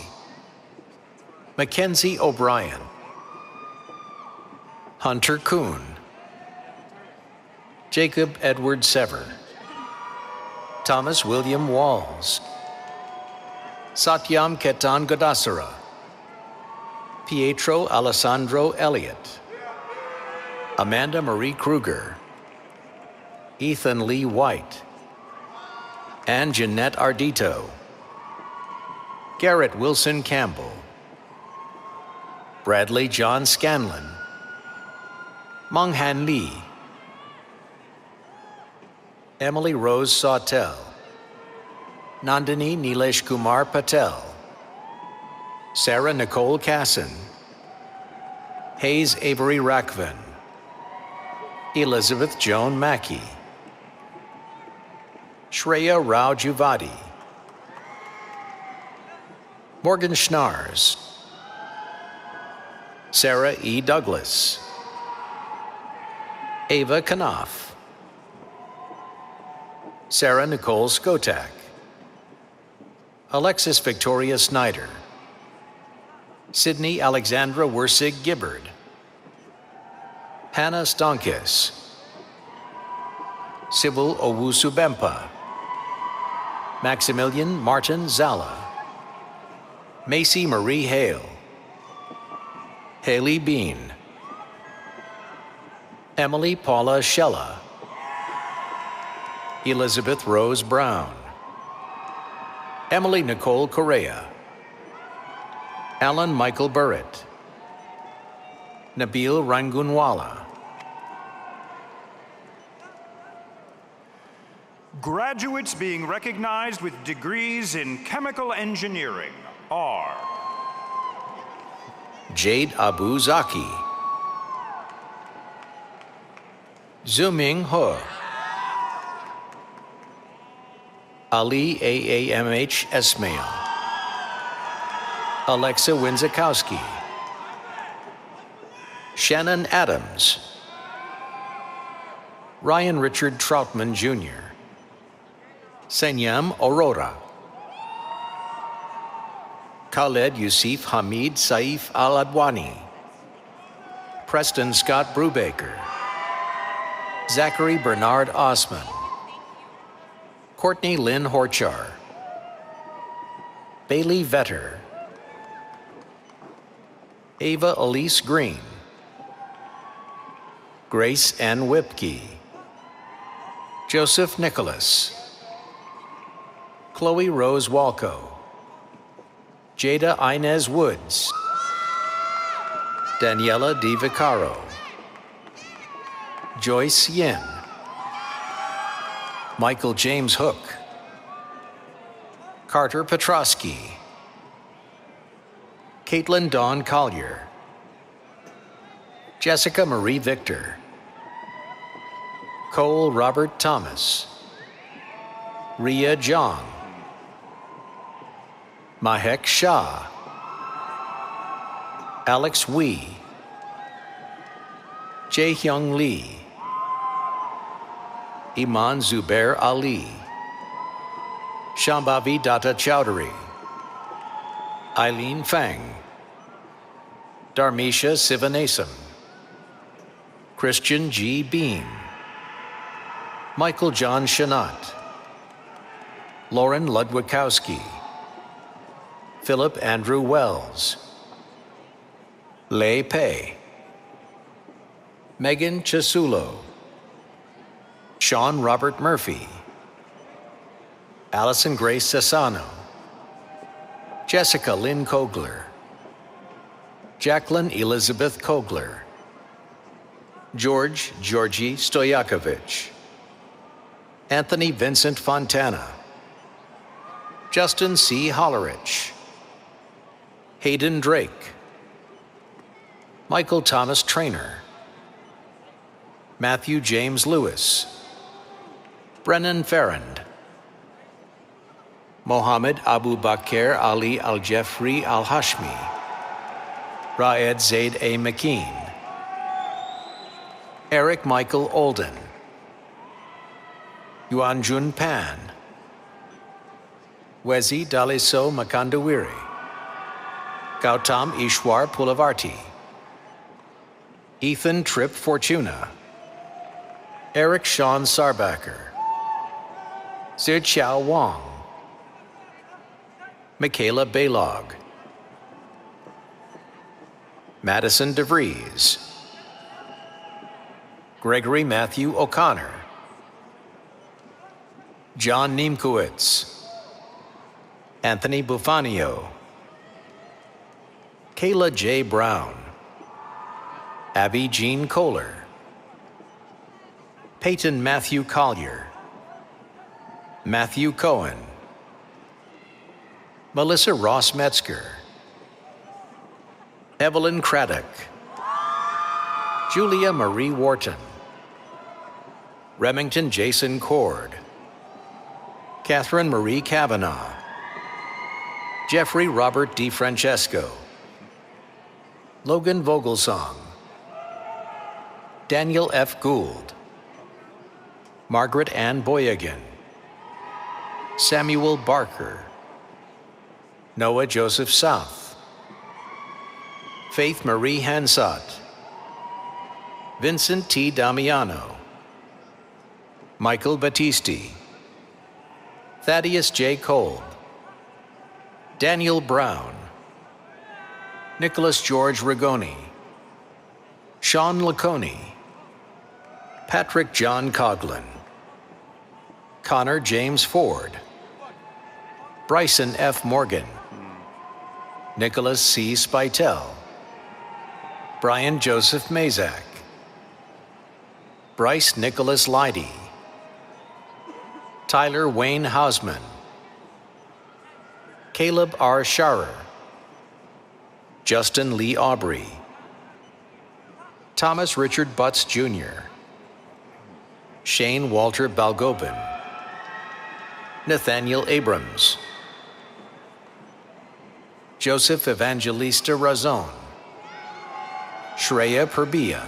Mackenzie O'Brien, Hunter Kuhn, Jacob Edward Sever, Thomas William Walls, Satyam Ketan Godasara, Pietro Alessandro Elliott, Amanda Marie Kruger, Ethan Lee White, and Jeanette Ardito, Garrett Wilson Campbell, Bradley John Scanlon, Monghan Lee, Emily Rose Sawtell, Nandini Nilesh Kumar Patel, Sarah Nicole Casson, Hayes Avery Rakvan, Elizabeth Joan Mackey, Shreya Rao Juvadi, Morgan Schnars, Sarah E. Douglas, Ava Knopf, Sarah Nicole Skotak, Alexis Victoria Snyder, Sydney Alexandra Wersig Gibbard, Hannah Stonkis, Sybil Owusu Bempa, Maximilian Martin Zala, Macy Marie Hale, Haley Bean, Emily Paula Schella, Elizabeth Rose Brown, Emily Nicole Correa, Alan Michael Burritt, Nabil Rangunwala. Graduates being recognized with degrees in chemical engineering are Jade Abu Zaki, Zuming Ho, Ali AAMH Esmail, Alexa Winzakowski, Shannon Adams, Ryan Richard Troutman Jr., Senyam Aurora, Khaled Yusuf Hamid Saif Al Adwani, Preston Scott Brubaker, Zachary Bernard Osman, Courtney Lynn Horchar, Bailey Vetter, Ava Elise Green, Grace Ann Whipke, Joseph Nicholas, Chloe Rose Walco, Jada Inez Woods, Daniela Di Vicaro, Joyce Yin, Michael James Hook, Carter Petrosky, Caitlin Dawn Collier, Jessica Marie Victor, Cole Robert Thomas, Ria Jong, Mahek Shah, Alex Wee, Jae Hyung Lee, Iman Zubair Ali, Shambhavi Datta Chowdhury, Eileen Fang, Dharmisha Sivanasam, Christian G. Beam, Michael John Shanat, Lauren Ludwikowski, Philip Andrew Wells, Lei Pei, Megan Chasulo, Sean Robert Murphy, Allison Grace Sassano, Jessica Lynn Kogler, Jacqueline Elizabeth Kogler, George Georgi Stoyakovich, Anthony Vincent Fontana, Justin C. Hollerich, Hayden Drake, Michael Thomas Trainer, Matthew James Lewis, Brennan Farrand, Mohammed Abu Bakr Ali Al-Jeffri Al-Hashmi, Raed Zaid A. McKean, Eric Michael Olden, Yuanjun Pan, Wezi Daliso Makandawiri, Gautam Ishwar Pulavarti, Ethan Tripp Fortuna, Eric Sean Sarbacker, Ziqiao Wang, Michaela Baylog, Madison DeVries, Gregory Matthew O'Connor, John Niemkowitz, Anthony Bufanio, Kayla J. Brown, Abby Jean Kohler, Peyton Matthew Collier, Matthew Cohen, Melissa Ross Metzger, Evelyn Craddock, Julia Marie Wharton, Remington Jason Cord, Catherine Marie Kavanaugh, Jeffrey Robert DiFrancesco, Logan Vogelsong, Daniel F. Gould, Margaret Ann Boyagan, Samuel Barker, Noah Joseph South, Faith Marie Hansot, Vincent T. Damiano, Michael Battisti, Thaddeus J. Kolb, Daniel Brown, Nicholas George Rigoni, Sean Laconi, Patrick John Coughlin, Connor James Ford, Bryson F. Morgan, Nicholas C. Spitel, Brian Joseph Mazak, Bryce Nicholas Leidy, Tyler Wayne Hausman, Caleb R. Scharer, Justin Lee Aubrey, Thomas Richard Butts Jr., Shane Walter Balgobin, Nathaniel Abrams, Joseph Evangelista Razon, Shreya Purbia,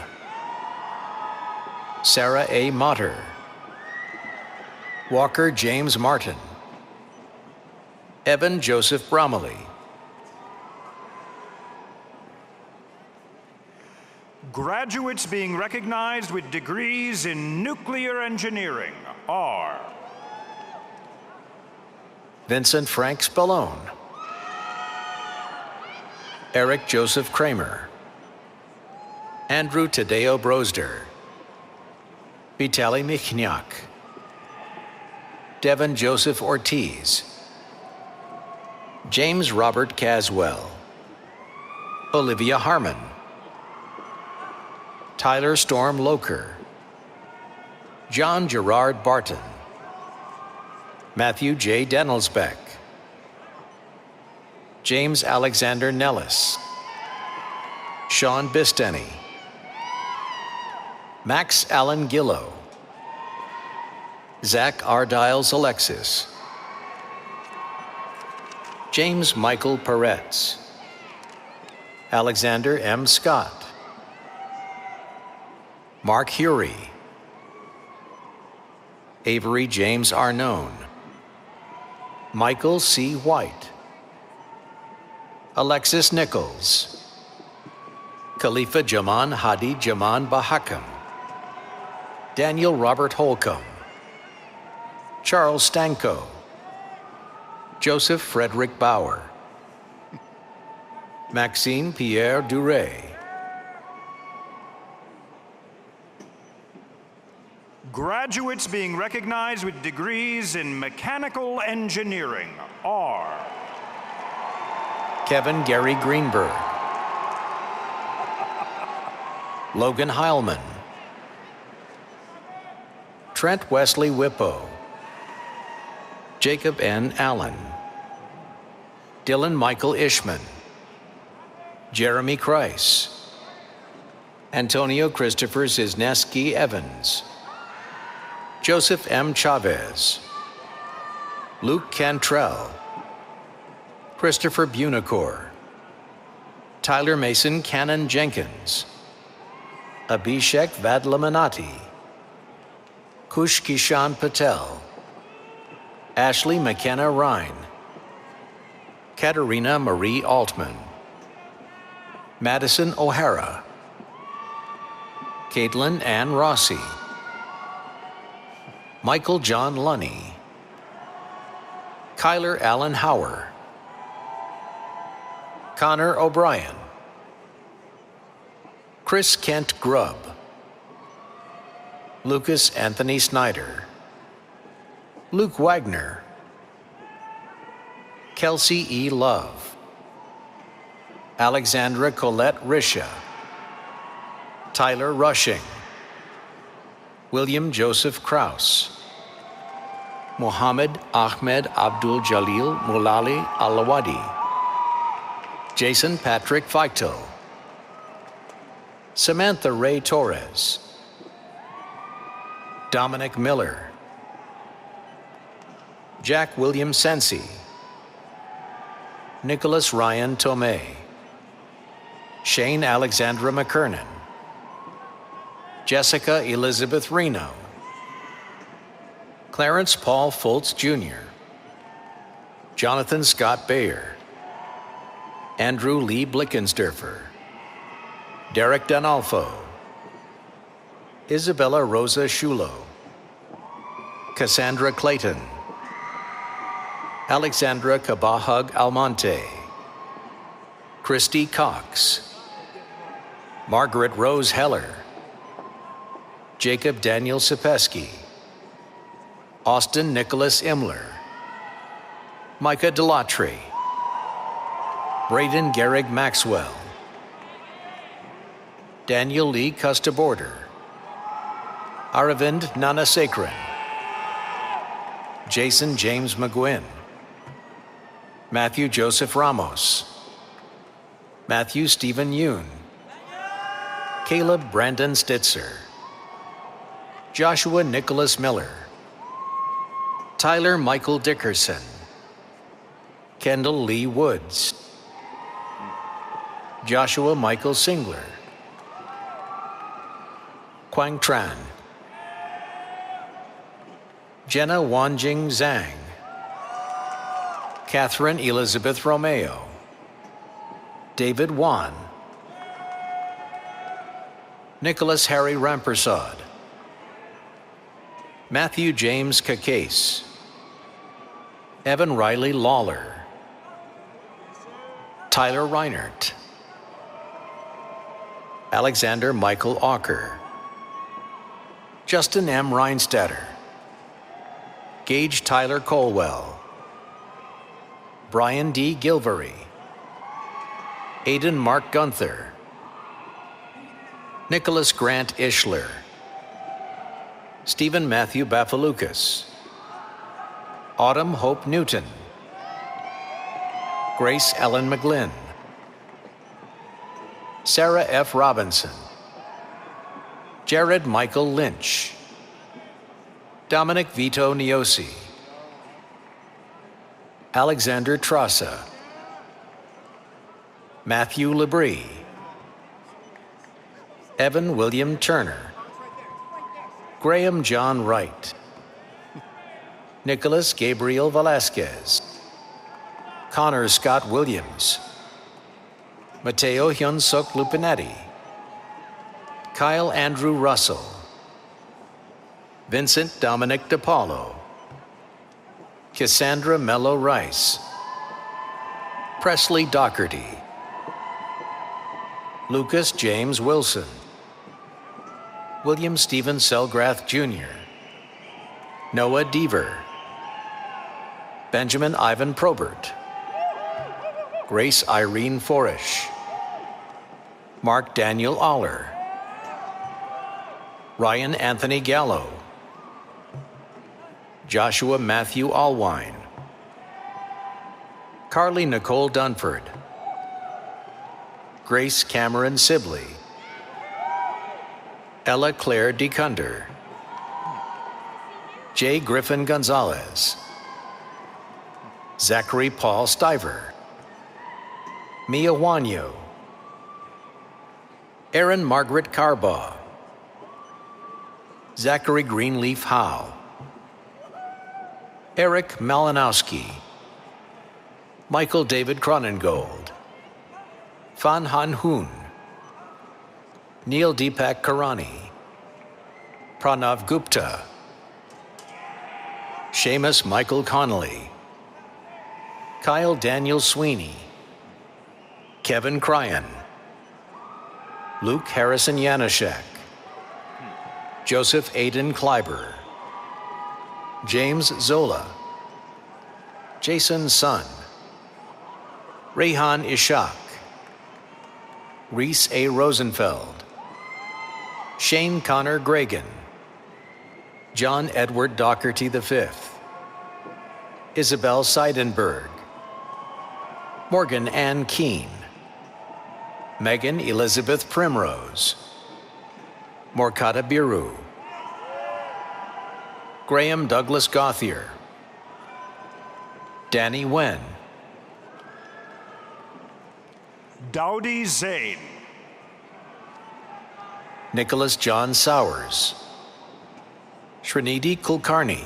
Sarah A. Motter, Walker James Martin, Evan Joseph Bromley, Graduates being recognized with degrees in nuclear engineering are Vincent Frank Spallone, Eric Joseph Kramer, Andrew Tadeo Brosder, Vitaly Michniak, Devin Joseph Ortiz, James Robert Caswell, Olivia Harmon, Tyler Storm Loker, John Gerard Barton, Matthew J. Denelsbeck, James Alexander Nellis, Sean Bisteny, Max Allen Gillow, Zach Ardiles Alexis, James Michael Peretz, Alexander M. Scott, Mark Hury, Avery James Arnone, Michael C. White, Alexis Nichols, Khalifa Jaman Hadi Jaman Bahakam, Daniel Robert Holcomb, Charles Stanko, Joseph Frederick Bauer, Maxime Pierre Duray, graduates being recognized with degrees in mechanical engineering are Kevin Gary Greenberg, Logan Heilman, Trent Wesley Whippo, Jacob N. Allen, Dylan Michael Ishman, Jeremy Kreis, Antonio Christopher Zizneski Evans, Joseph M. Chavez, Luke Cantrell, Christopher Bunicor, Tyler Mason Cannon Jenkins, Abhishek Vadlamanati, Kush Kishan Patel, Ashley McKenna Ryan, Katerina Marie Altman, Madison O'Hara, Caitlin Ann Rossi, Michael John Lunny, Kyler Allen Hauer, Connor O'Brien, Chris Kent Grubb, Lucas Anthony Snyder, Luke Wagner, Kelsey E. Love, Alexandra Colette Risha, Tyler Rushing, William Joseph Kraus, Mohammed Ahmed Abdul Jalil Mulali Alawadi, Jason Patrick Feitel, Samantha Ray Torres, Dominic Miller, Jack William Sensi, Nicholas Ryan Tomei, Shane Alexandra McKernan, Jessica Elizabeth Reno, Clarence Paul Foltz Jr., Jonathan Scott Bayer, Andrew Lee Blickensderfer, Derek Donalfo, Isabella Rosa Shulo, Cassandra Clayton, Alexandra Cabahug Almonte, Christy Cox, Margaret Rose Heller, Jacob Daniel Sapeski, Austin Nicholas Imler, Micah Delatry, Braden Gehrig Maxwell, Daniel Lee Custaborder, Aravind Nanasekaran, Jason James McGuinn, Matthew Joseph Ramos, Matthew Stephen Yoon, Caleb Brandon Stitzer, Joshua Nicholas Miller, Tyler Michael Dickerson, Kendall Lee Woods, Joshua Michael Singler, Quang Tran, Jenna Wanjing Zhang, Catherine Elizabeth Romeo, David Wan, Nicholas Harry Rampersad, Matthew James Cacase, Evan Riley Lawler, Tyler Reinert, Alexander Michael Auker, Justin M. Reinstatter, Gage Tyler Colwell, Brian D. Gilvery, Aidan Mark Gunther, Nicholas Grant Ishler, Stephen Matthew Bafalukas, Autumn Hope Newton, Grace Ellen McGlynn, Sarah F. Robinson, Jared Michael Lynch, Dominic Vito Niosi, Alexander Trassa, Matthew Labrie, Evan William Turner, Graham John Wright, Nicholas Gabriel Velasquez, Connor Scott Williams, Mateo Hyun-suk Lupinetti, Kyle Andrew Russell, Vincent Dominic DePaulo, Cassandra Mello Rice, Presley Doherty, Lucas James Wilson, William Stephen Selgrath Jr., Noah Deaver, Benjamin Ivan Probert, Grace Irene Forish, Mark Daniel Aller, Ryan Anthony Gallo, Joshua Matthew Allwine, Carly Nicole Dunford, Grace Cameron Sibley, Ella Claire DeCunder, J. Griffin Gonzalez, Zachary Paul Stiver, Mia Wanyo, Erin Margaret Carbaugh, Zachary Greenleaf Howe, Eric Malinowski, Michael David Cronengold, Fan Han Hoon, Neil Deepak Karani, Pranav Gupta, Seamus Michael Connolly, Kyle Daniel Sweeney, Kevin Cryan, Luke Harrison Yanushek, Joseph Aiden Kleiber, James Zola, Jason Sun, Rehan Ishak, Reese A. Rosenfeld, Shane Connor Gregan, John Edward Doherty V, Isabel Seidenberg, Morgan Ann Keene, Megan Elizabeth Primrose, Morkata Biru, Graham Douglas Gauthier, Danny Wen, Dowdy Zane, Nicholas John Sowers, Srinidhi Kulkarni,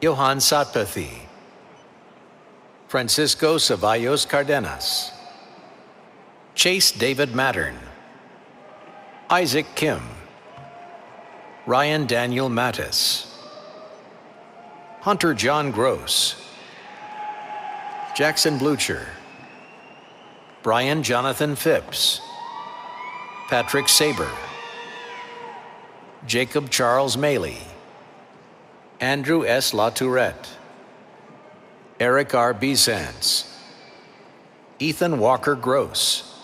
Johan Satpathy, Francisco Ceballos Cardenas, Chase David Mattern, Isaac Kim, Ryan Daniel Mattis, Hunter John Gross, Jackson Blucher, Brian Jonathan Phipps, Patrick Saber, Jacob Charles Maley, Andrew S. LaTourette, Eric R. Besance, Ethan Walker Gross,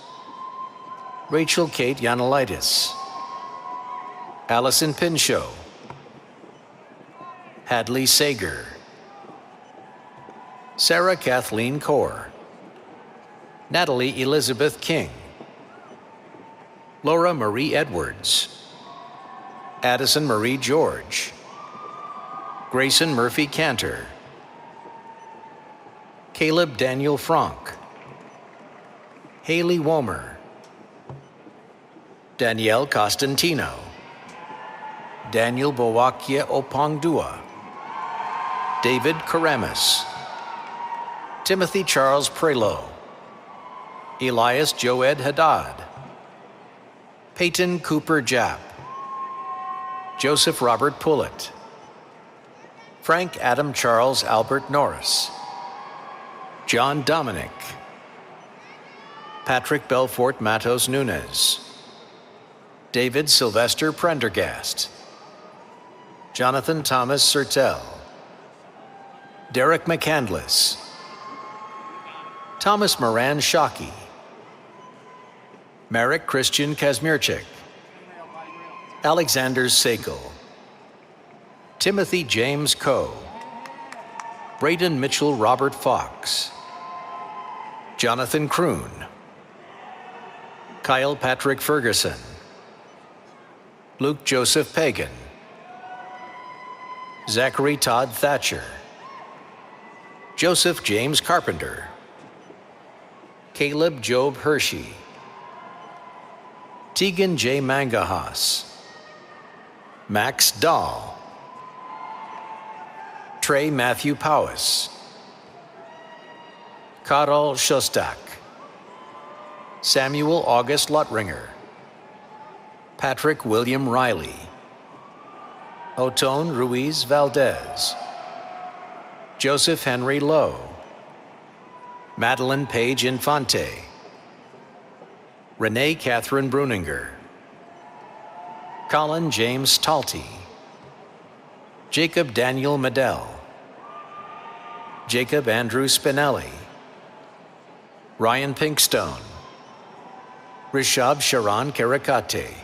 Rachel Kate Yanulaitis, Allison Pinchot, Hadley Sager, Sarah Kathleen Kaur, Natalie Elizabeth King, Laura Marie Edwards, Addison Marie George, Grayson Murphy Cantor, Caleb Daniel Frank, Haley Womer, Danielle Costantino, Daniel Bowakia Opongdua, David Karamis, Timothy Charles Prelo, Elias Joed Haddad, Peyton Cooper Japp, Joseph Robert Pullett, Frank Adam Charles Albert Norris, John Dominic, Patrick Belfort Matos Nunez, David Sylvester Prendergast, Jonathan Thomas Sertel, Derek McCandless, Thomas Moran Shockey, Marek Christian Kazmierczyk, Alexander Segal, Timothy James Coe, Braden Mitchell Robert Fox, Jonathan Kroon, Kyle Patrick Ferguson, Luke Joseph Pagan, Zachary Todd Thatcher, Joseph James Carpenter, Caleb Job Hershey, Tegan J. Mangahas, Max Dahl, Trey Matthew Powis, Karol Shostak, Samuel August Luttringer, Patrick William Riley, Otone Ruiz Valdez, Joseph Henry Lowe, Madeline Page Infante, Renee Catherine Bruninger, Colin James Talty, Jacob Daniel Medell, Jacob Andrew Spinelli, Ryan Pinkstone, Rishab Sharon Karakate,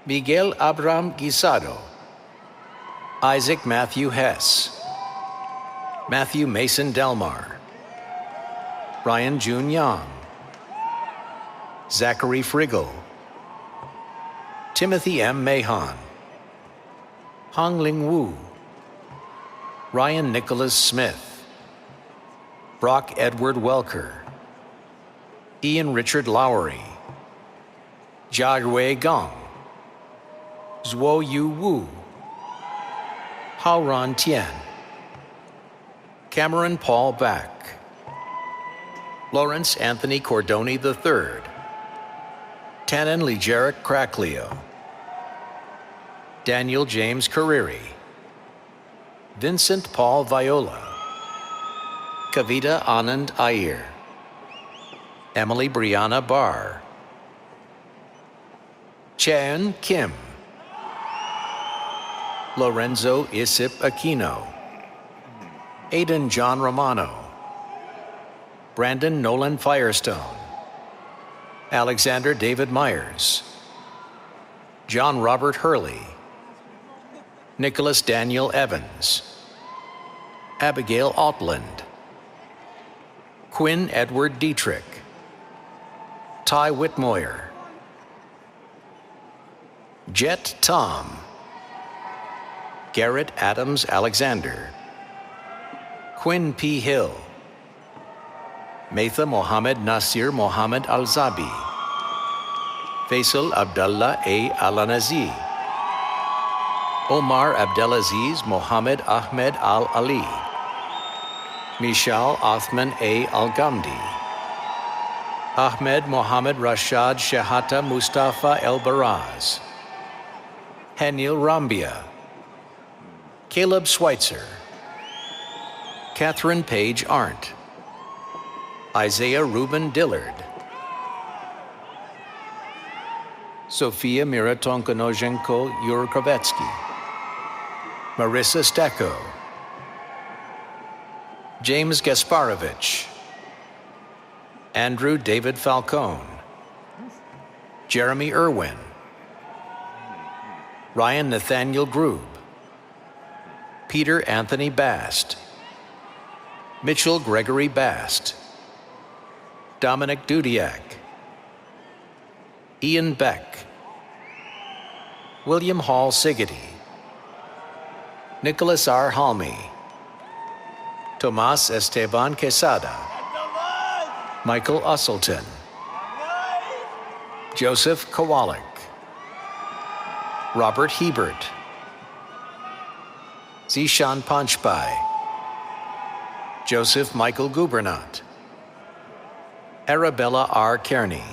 Miguel Abraham Guisado, Isaac Matthew Hess, Matthew Mason Delmar, Ryan Jun Young, Zachary Friggle, Timothy M. Mahon, Hong Ling Wu, Ryan Nicholas Smith, Brock Edward Welker, Ian Richard Lowery, Jiarui Gong, Zhuo Yu Wu, Hao Ran Tian, Cameron Paul Back, Lawrence Anthony Cordoni III, Tannen Ligeric Cracklio, Daniel James Carreri, Vincent Paul Viola, Kavita Anand Iyer, Emily Brianna Barr, Chan Kim, Lorenzo Isip Aquino, Aidan John Romano, Brandon Nolan Firestone, Alexander David Myers, John Robert Hurley, Nicholas Daniel Evans, Abigail Altland, Quinn Edward Dietrich, Ty Whitmoyer, Jet Tom, Garrett Adams Alexander, Quinn P. Hill, Matha Mohammed Nasir Mohammed Al-Zabi, Faisal Abdullah A. Al-Anazi, Omar Abdelaziz Mohammed Ahmed Al-Ali, Mishal Othman A. Al-Ghamdi, Ahmed Mohammed Rashad Shahata Mustafa El-Baraz, Hanil Rambia, Caleb Schweitzer, Catherine Page Arndt, Isaiah Reuben Dillard, Sofia Miratonkonojenko Yurkovetsky, Marissa Stecco, James Gasparovich, Andrew David Falcone, Jeremy Irwin, Ryan Nathaniel Grube, Peter Anthony Bast, Mitchell Gregory Bast, Dominic Dudiak, Ian Beck, William Hall Siggety, Nicholas R. Halmy, Tomas Esteban Quesada, Michael Usselton, Joseph Kowalik, Robert Hebert, Zishan Panchpai, Joseph Michael Gubernat, Arabella R. Kearney,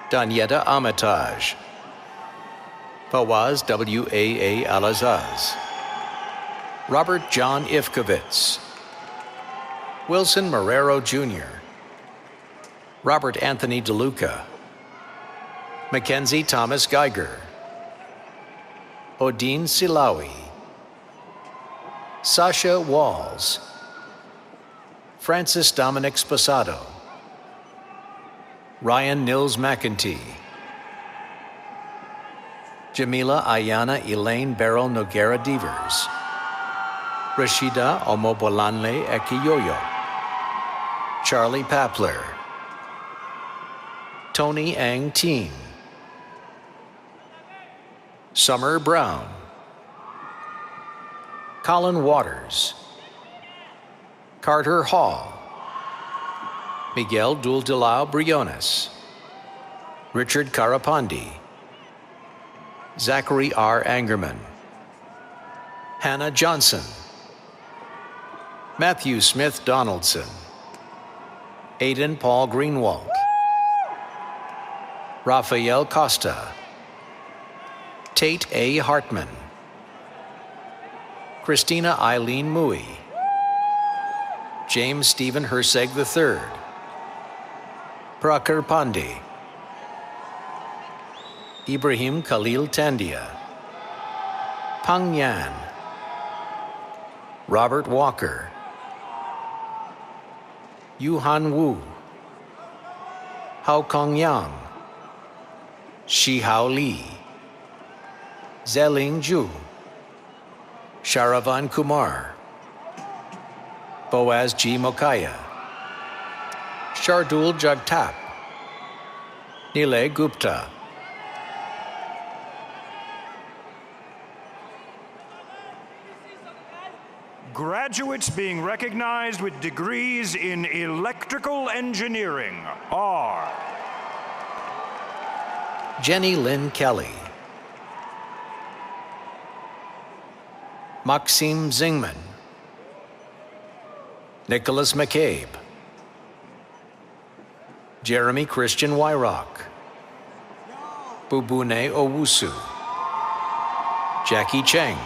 Danyeta Amitage, Fawaz W.A.A. Alazaz, Robert John Ifkovitz, Wilson Marrero Jr., Robert Anthony DeLuca, Mackenzie Thomas Geiger, Odine Silawi, Sasha Walls, Francis Dominic Sposado, Ryan Nils McEntee, Jamila Ayana Elaine Beryl Noguera Devers, Rashida Omobolanle Ekiyoyo, Charlie Papler, Tony Ang Teen, Summer Brown, Colin Waters, Carter Hall, Miguel Duldelao Briones, Richard Karapandi, Zachary R. Angerman, Hannah Johnson, Matthew Smith Donaldson, Aidan Paul Greenwald, Rafael Costa, Tate A. Hartman, Christina Eileen Mui, James Stephen Herseg III, Prakar Pandey, Ibrahim Khalil Tandia, Pang Yan, Robert Walker, Yuhan Wu, Hao Kong Yang, Shi Hao Li, Zeling Zhu, Sharavan Kumar, Boaz G. Mokaya, Shardul Jagtap, Nilay Gupta, Graduates being recognized with degrees in electrical engineering are Jenny Lynn Kelly, Maxime Zingman, Nicholas McCabe, Jeremy Christian Wyrock, Bubune Owusu, Jackie Cheng,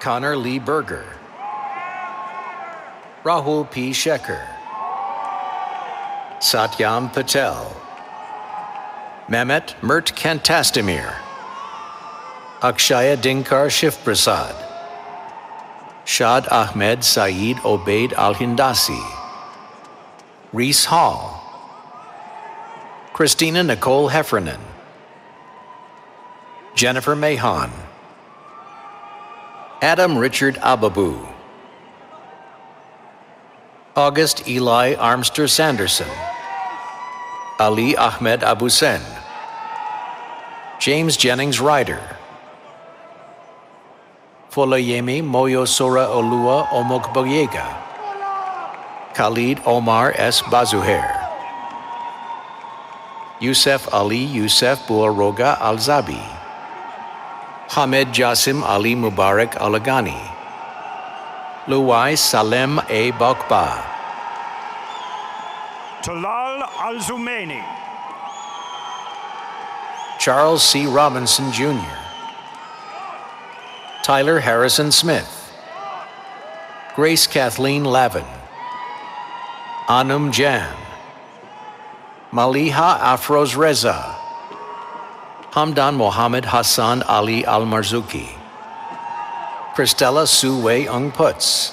Connor Lee Berger, Rahul P. Shekhar, Satyam Patel, Mehmet Mert Kantastamir, Akshaya Dinkar Shivprasad, Shad Ahmed Saeed Obaid Al-Hindasi, Reese Hall, Christina Nicole Heffernan, Jennifer Mahon, Adam Richard Ababu, August Eli Armster Sanderson, Ali Ahmed Abusen, James Jennings Ryder, Folayemi Moyo Sora Olua Omokboyega, Khalid Omar S. Bazuher, Yusef Ali Yusef Buaroga Al-Zabi, Hamed Jasim Ali Mubarak Al-Agani, Luwai Salem A. Bokba, Talal Al-Zumaini. Charles C. Robinson Jr., Tyler Harrison Smith, Grace Kathleen Lavin, Anum Jan, Maliha Afroz Reza, Hamdan Mohammed Hassan Ali Al-Marzuki, Christella Sue Wei Ung Putz,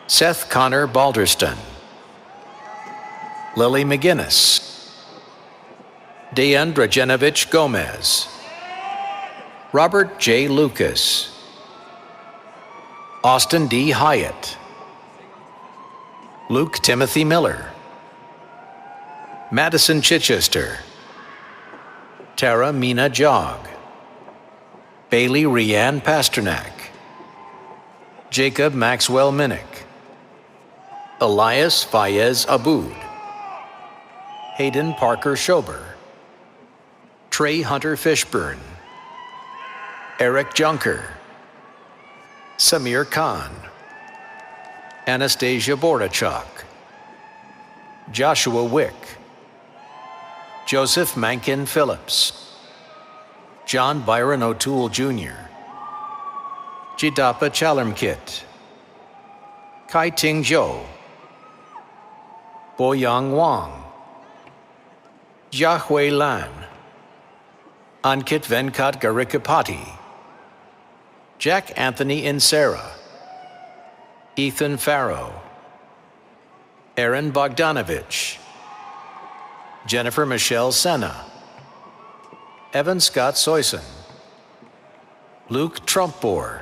Seth Connor Balderston, Lily McGinnis, Dejan Drajenovich Gomez, Robert J. Lucas, Austin D. Hyatt, Luke Timothy Miller, Madison Chichester, Tara Mina Jog, Bailey Rianne Pasternak, Jacob Maxwell Minnick, Elias Fayez Aboud, Hayden Parker Schober, Trey Hunter Fishburne, Eric Junker, Samir Khan, Anastasia Borachuk, Joshua Wick, Joseph Mankin Phillips, John Byron O'Toole Jr., Jidapa Chalermkit, Kai Ting Zhou, Boyang Wang, Jiahui Lan, Ankit Venkat Garikapati, Jack Anthony Insera, Ethan Farrow, Aaron Bogdanovich, Jennifer Michelle Senna, Evan Scott Soyson, Luke Trumpbohr,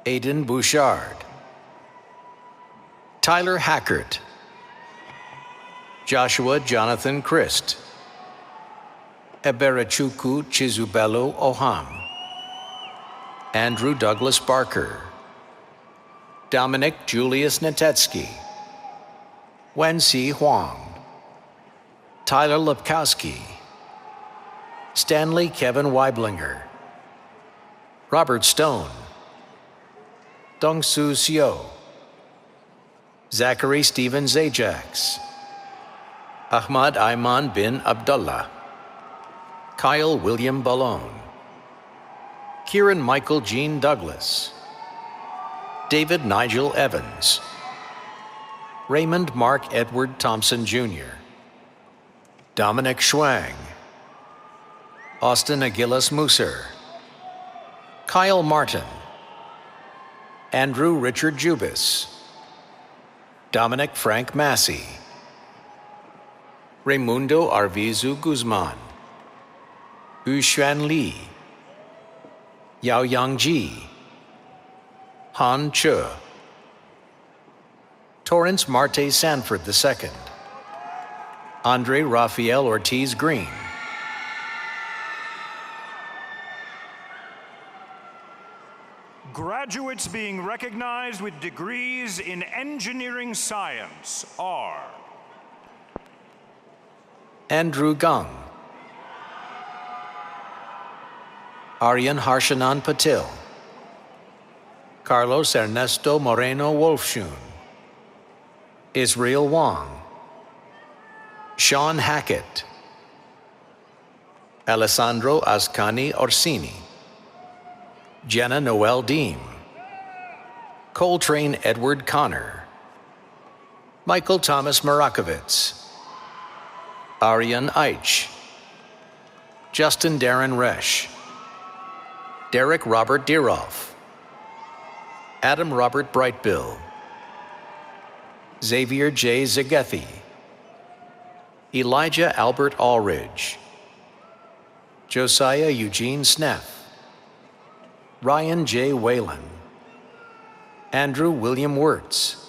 Aidan Bouchard, Tyler Hackert, Joshua Jonathan Christ, Eberachuku Chizubelo Oham, Andrew Douglas Barker, Dominic Julius Netetsky, Wenxi Huang, Tyler Lepkowski, Stanley Kevin Weiblinger, Robert Stone, Dongsu Seo, Zachary Stephen Zajax, Ahmad Ayman bin Abdullah, Kyle William Ballone, Kieran Michael Jean Douglas, David Nigel Evans, Raymond Mark Edward Thompson Jr., Dominic Schwang, Austin Aguilas Musser, Kyle Martin, Andrew Richard Jubis, Dominic Frank Massey, Raimundo Arvizu Guzman, Yuxuan Li, Yao Yangji, Han Che, Torrance Marte Sanford II, Andre Rafael Ortiz Green, Graduates being recognized with degrees in engineering science are Andrew Gung, Aryan Harshanan Patil, Carlos Ernesto Moreno Wolfshun, Israel Wong, Sean Hackett, Alessandro Ascani Orsini, Jenna Noel Deem, Coltrane Edward Connor, Michael Thomas Marakovitz, Aryan Eich, Justin Darren Resch, Derek Robert Deeroff, Adam Robert Brightbill, Xavier J. Zagethi, Elijah Albert Allridge, Josiah Eugene Sneff, Ryan J. Whalen, Andrew William Wirtz,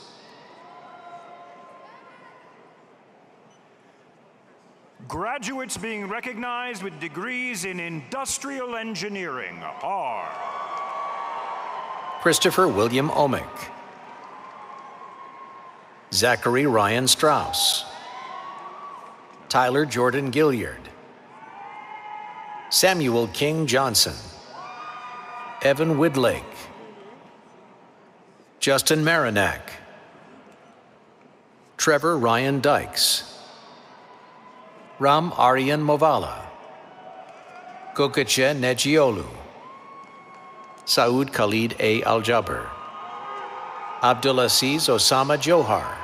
graduates being recognized with degrees in industrial engineering are Christopher William Omick, Zachary Ryan Strauss, Tyler Jordan Gilliard, Samuel King Johnson, Evan Widlake, Justin Marinack, Trevor Ryan Dykes, Ram Aryan Movala, Gokache Nejiolu, Saud Khalid A. Al-Jabr, Abdulaziz Osama Johar,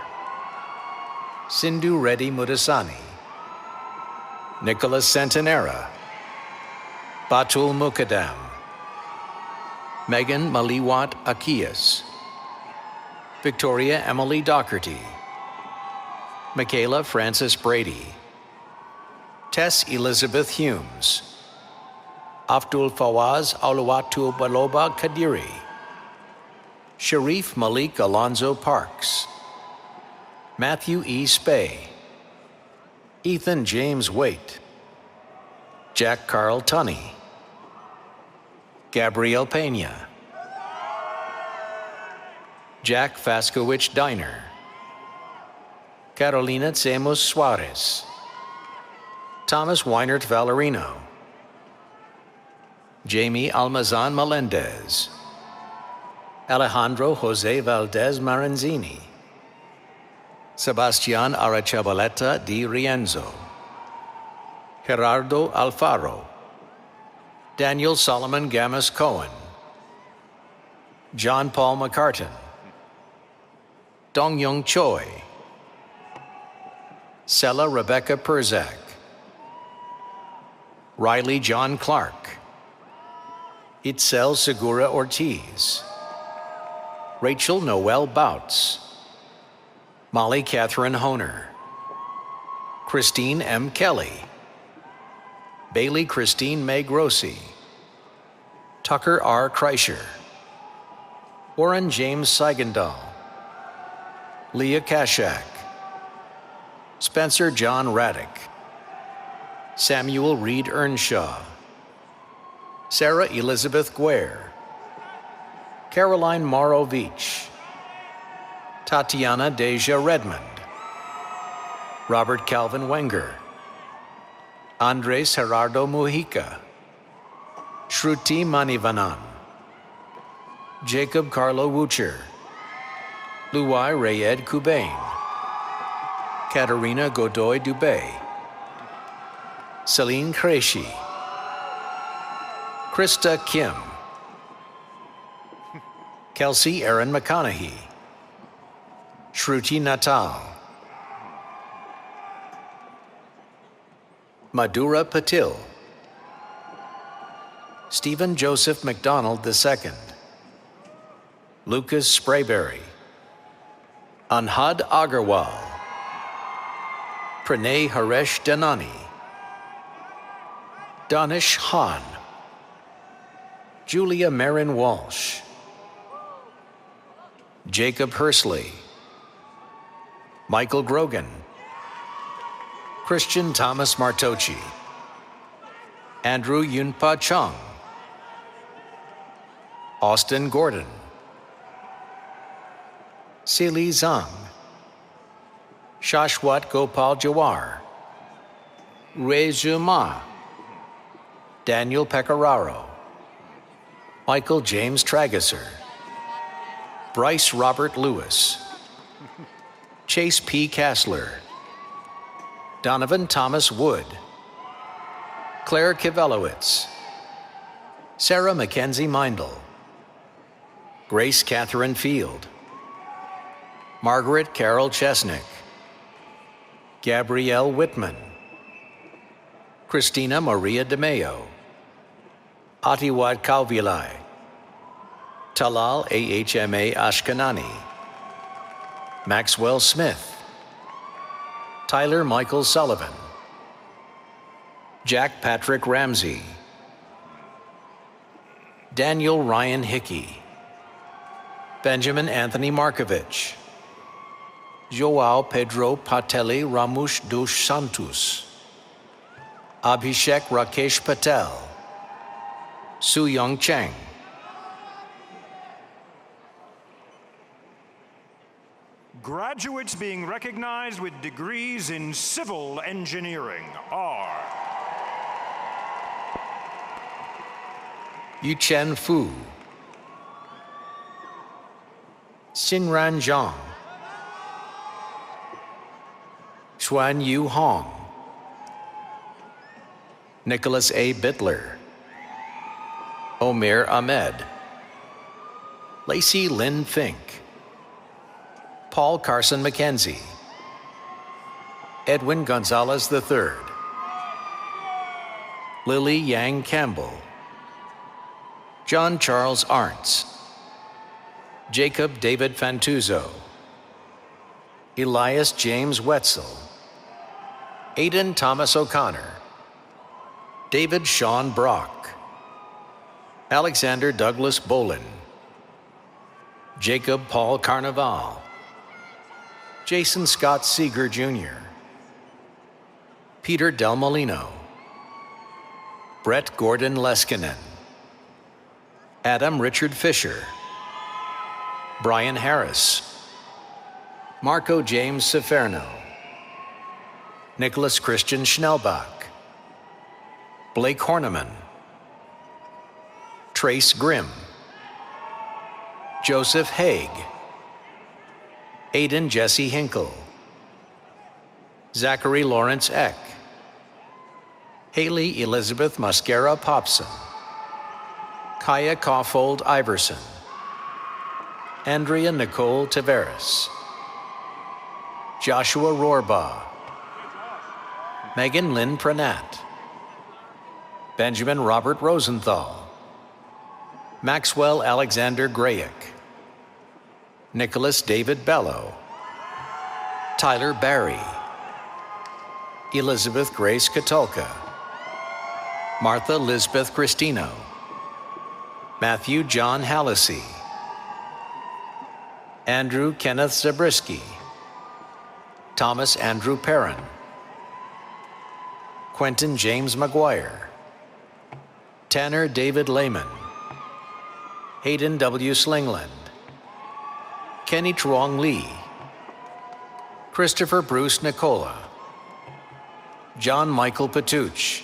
Sindhu Reddy Mudasani, Nicholas Centenera, Batul Mukadam, Megan Maliwat Akias, Victoria Emily Docherty, Michaela Frances Brady, Tess Elizabeth Humes, Abdul Fawaz Aluwatu Baloba Kadiri, Sharif Malik Alonzo Parks, Matthew E. Spay, Ethan James Waite, Jack Carl Tunney, Gabrielle Pena, Jack Faskowicz Diner, Carolina Tsemos Suarez, Thomas Weinert Valerino, Jamie Almazan Melendez, Alejandro Jose Valdez Maranzini, Sebastian Arachabaleta Di Rienzo, Gerardo Alfaro, Daniel Solomon Gamas Cohen, John Paul McCartan, Dong Young Choi, Sella Rebecca Perzak, Riley John Clark, Itzel Segura Ortiz, Rachel Noel Bouts, Molly Catherine Honer, Christine M. Kelly, Bailey Christine May Grossi, Tucker R. Kreischer, Warren James Seigendahl, Leah Kashak, Spencer John Raddick, Samuel Reed Earnshaw, Sarah Elizabeth Guer, Caroline Morrow Veach, Tatiana Deja Redmond, Robert Calvin Wenger, Andres Gerardo Mujica, Shruti Manivanan, Jacob Carlo Wucher, Luai Rayed Kubain, Katerina Godoy Dubé, Celine Kreshi, Krista Kim, Kelsey Erin McConaughey, Shruti Natal, Madhura Patil, Stephen Joseph McDonald II, Lucas Sprayberry, Anhad Agarwal, Pranay Haresh Danani, Danish Han, Julia Marin Walsh, Jacob Hersley, Michael Grogan, Christian Thomas Martochi, Andrew Yunpa Chung, Austin Gordon, Sili Zhang, Shashwat Gopal Jawar, Rui Zuma, Daniel Pecoraro, Michael James Tragesser, Bryce Robert Lewis, Chase P. Kassler, Donovan Thomas Wood, Claire Kivelowitz, Sarah Mackenzie Meindl, Grace Catherine Field, Margaret Carol Chesnick, Gabrielle Whitman, Christina Maria DeMeo, Atiwad Kauvilai, Talal AHMA Ashkanani, Maxwell Smith, Tyler Michael Sullivan, Jack Patrick Ramsey, Daniel Ryan Hickey, Benjamin Anthony Markovich, Joao Pedro Patelli Ramush dos Santos, Abhishek Rakesh Patel, Su Young Cheng, Graduates being recognized with degrees in civil engineering are Yuchen Fu, Xinran Zhang, Xuan Yu Hong, Nicholas A. Bittler, Omer Ahmed, Lacey Lynn Fink, Paul Carson McKenzie, Edwin Gonzalez III, Lily Yang Campbell, John Charles Arntz, Jacob David Fantuzzo, Elias James Wetzel, Aidan Thomas O'Connor, David Sean Brock, Alexander Douglas Bolin, Jacob Paul Carnival, Jason Scott Seeger Jr., Peter Del Molino, Brett Gordon Leskinen, Adam Richard Fisher, Brian Harris, Marco James Seferno, Nicholas Christian Schnellbach, Blake Horneman, Trace Grimm, Joseph Haig, Aidan Jesse Hinkle, Zachary Lawrence Eck, Haley Elizabeth Muscara Popson, Kaya Caulfold Iverson, Andrea Nicole Taveras, Joshua Rohrbaugh, Megan Lynn Pranat, Benjamin Robert Rosenthal, Maxwell Alexander Grayek, Nicholas David Bellow, Tyler Barry, Elizabeth Grace Katulka, Martha Lisbeth Christino, Matthew John Hallisey, Andrew Kenneth Zabriskie, Thomas Andrew Perrin, Quentin James McGuire, Tanner David Lehman, Hayden W. Slingland, Kenny Truong Lee, Christopher Bruce Nicola, John Michael Patuch,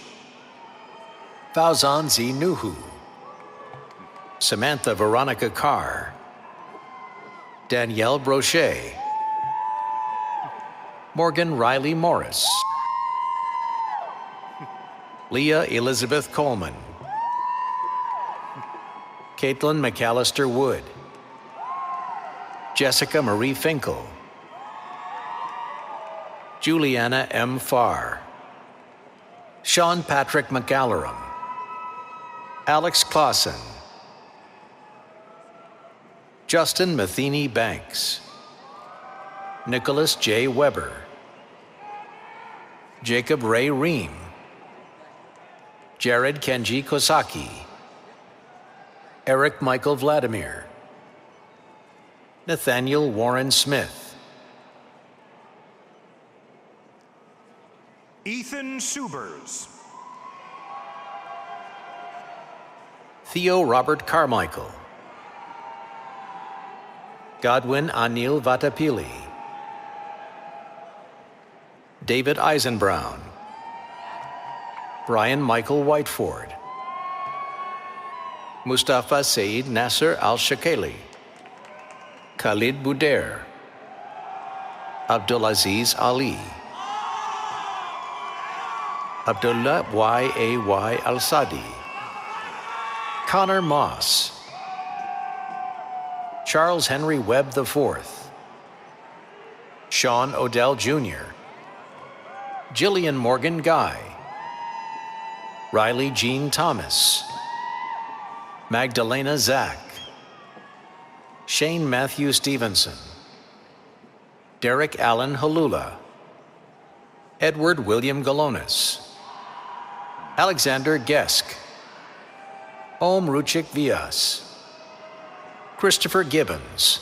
Fauzan Z. Nuhu, Samantha Veronica Carr, Danielle Brochet, Morgan Riley Morris, Leah Elizabeth Coleman, Caitlin McAllister Wood, Jessica Marie Finkel, Juliana M. Farr, Sean Patrick McAllerum, Alex Clausen, Justin Matheny Banks, Nicholas J. Weber, Jacob Ray Ream, Jared Kenji Kosaki, Eric Michael Vladimir, Nathaniel Warren Smith, Ethan Subers, Theo Robert Carmichael, Godwin Anil Vatapili, David Eisenbrown, Brian Michael Whiteford, Mustafa Saeed Nasser Al-Shakeli, Khalid Boudair, Abdulaziz Ali, Abdullah Y.A.Y. Al-Sadi, Connor Moss, Charles Henry Webb IV, Sean Odell Jr., Jillian Morgan Guy, Riley Jean Thomas, Magdalena Zach, Shane Matthew Stevenson, Derek Allen Halula, Edward William Galonis, Alexander Gesk, Om Ruchik Vias, Christopher Gibbons,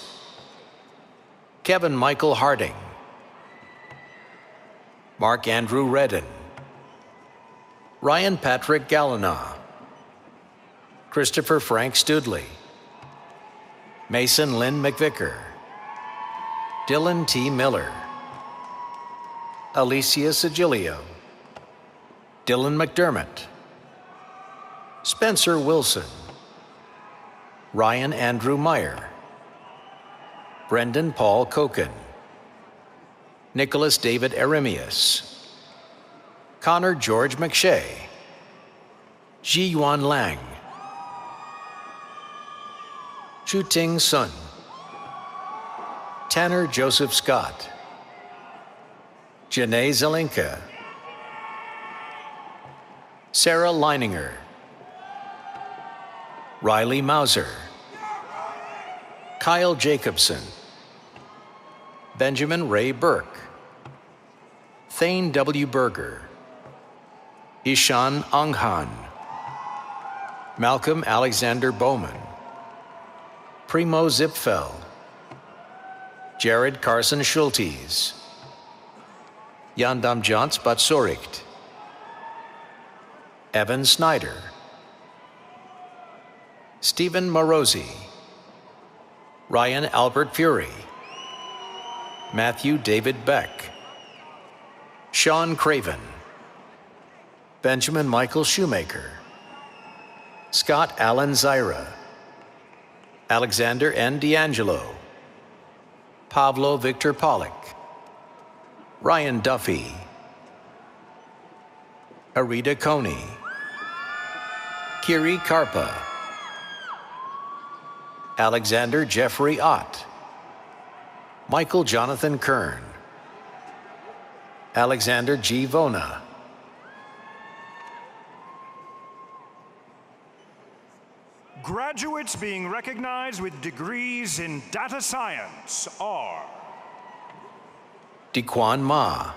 Kevin Michael Harding, Mark Andrew Redden, Ryan Patrick Gallina, Christopher Frank Studley, Mason Lynn McVicker, Dylan T. Miller, Alicia Sigilio, Dylan McDermott, Spencer Wilson, Ryan Andrew Meyer, Brendan Paul Koken, Nicholas David Eremius, Connor George McShay, Ji Yuan Lang, Chu Ting Sun, Tanner Joseph Scott, Janae Zelinka, Sarah Leininger, Riley Mauser, Kyle Jacobson, Benjamin Ray Burke, Thane W. Berger, Ishan Anghan, Malcolm Alexander Bowman, Primo Zipfel, Jared Carson Schultes, Yandam Jans Batsoricht, Evan Snyder, Stephen Morosi, Ryan Albert Fury, Matthew David Beck, Sean Craven, Benjamin Michael Shoemaker, Scott Allen Zyra, Alexander N. D'Angelo, Pablo Victor Pollock, Ryan Duffy, Arita Coney, Kiri Karpa, Alexander Jeffrey Ott, Michael Jonathan Kern, Alexander G. Vona, Graduates being recognized with degrees in data science are Dequan Ma,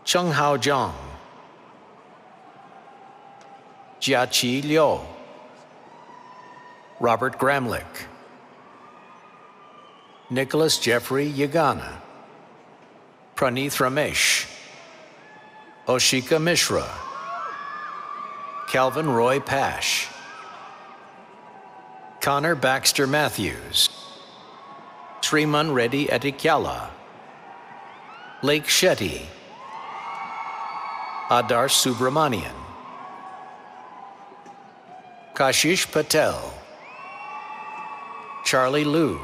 Cheng Hao Zhang, Jiaqi Liu, Robert Gramlich, Nicholas Jeffrey Yagana, Praneeth Ramesh, Oshika Mishra, Calvin Roy Pash, Connor Baxter Matthews, Sriman Reddy Etikyala, Lake Shetty, Adar Subramanian, Kashish Patel, Charlie Liu,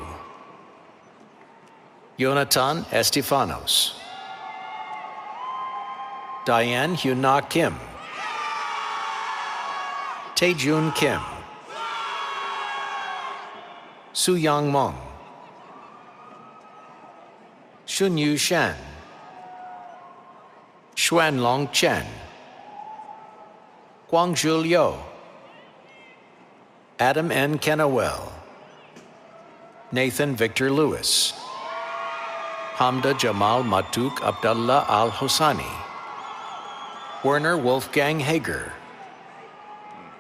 Yonatan Estefanos, Diane Hyuna Kim, Taejun Kim, Su-Yang Meng, Shunyu Shan, Xuanlong Chen, Guangzhu Liu, Adam N. Kennewell, Nathan Victor Lewis, Hamda Jamal Matuk Abdullah Al-Hosani, Werner Wolfgang Hager,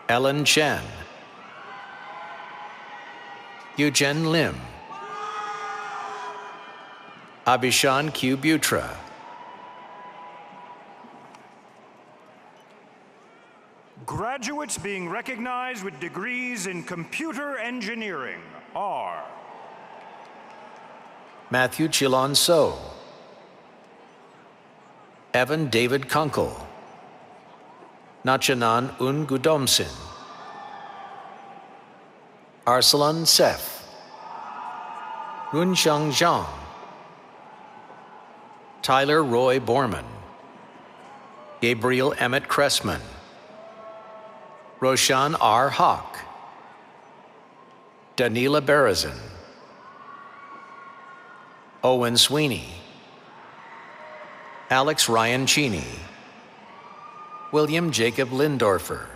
Ellen Chen, Eugen Lim, Abhishan Q. Butra, graduates being recognized with degrees in computer engineering are Matthew Chilon So, Evan David Kunkel, Nachanan Un Gudomsin, Arsalan Sef, Runxiang Zhang, Tyler Roy Borman, Gabriel Emmett Cressman, Roshan R. Hawk, Danila Berezin, Owen Sweeney, Alex Ryan Cheney, William Jacob Lindorfer,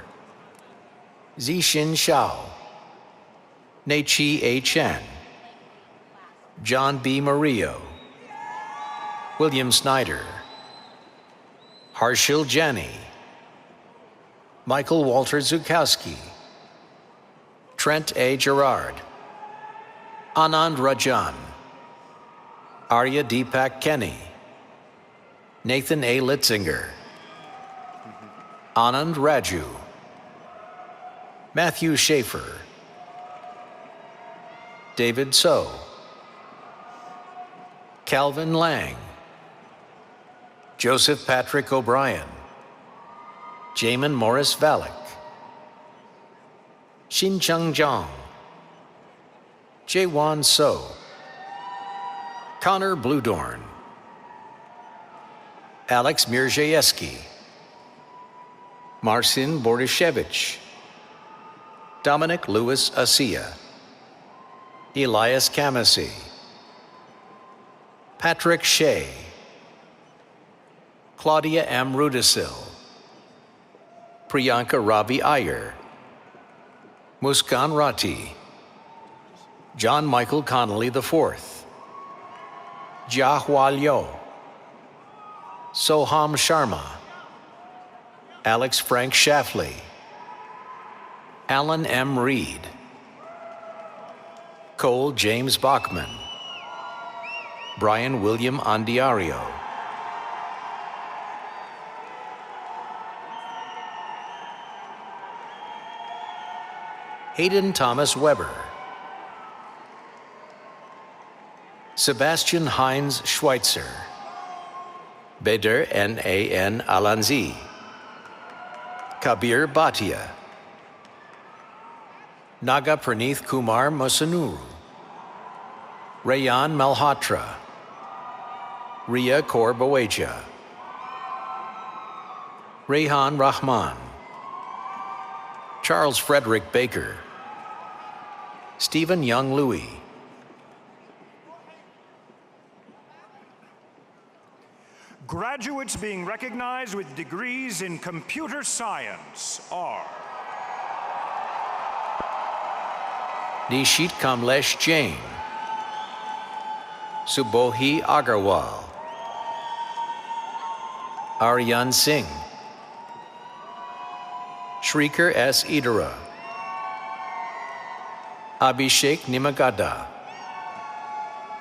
Zixin Xiao, Neiqi A. Chen, John B. Murillo, William Snyder, Harshil Jani, Michael Walter Zukowski, Trent A. Gerard, Anand Rajan, Arya Deepak Kenny, Nathan A. Litzinger, Anand Raju, Matthew Schaefer, David So, Calvin Lang, Joseph Patrick O'Brien, Jamin Morris Valek, Xincheng Zhang, Jaewon So, Connor Bluedorn, Alex Mirzayeski, Marcin Bordashevich, Dominic Louis Asia, Elias Kamasi, Patrick Shea, Claudia M. Rudisil, Priyanka Ravi Iyer, Muskan Rati, John Michael Connolly IV, Jia Hua Liu, Soham Sharma, Alex Frank Shafley, Alan M. Reed, Cole James Bachman, Brian William Andiario, Hayden Thomas Weber, Sebastian Heinz Schweitzer, Beder N.A.N. Alanzi, Kabir Bhatia, Naga Praneeth Kumar Mosanuru, Rayan Malhotra, Ria Kaur Baweja, Rehan Rahman, Charles Frederick Baker, Stephen Young Louis, Graduates being recognized with degrees in computer science are Nishit Kamlesh Jain, Subohi Agarwal, Aryan Singh, Shrikar S. Idara, Abhishek Nimagada,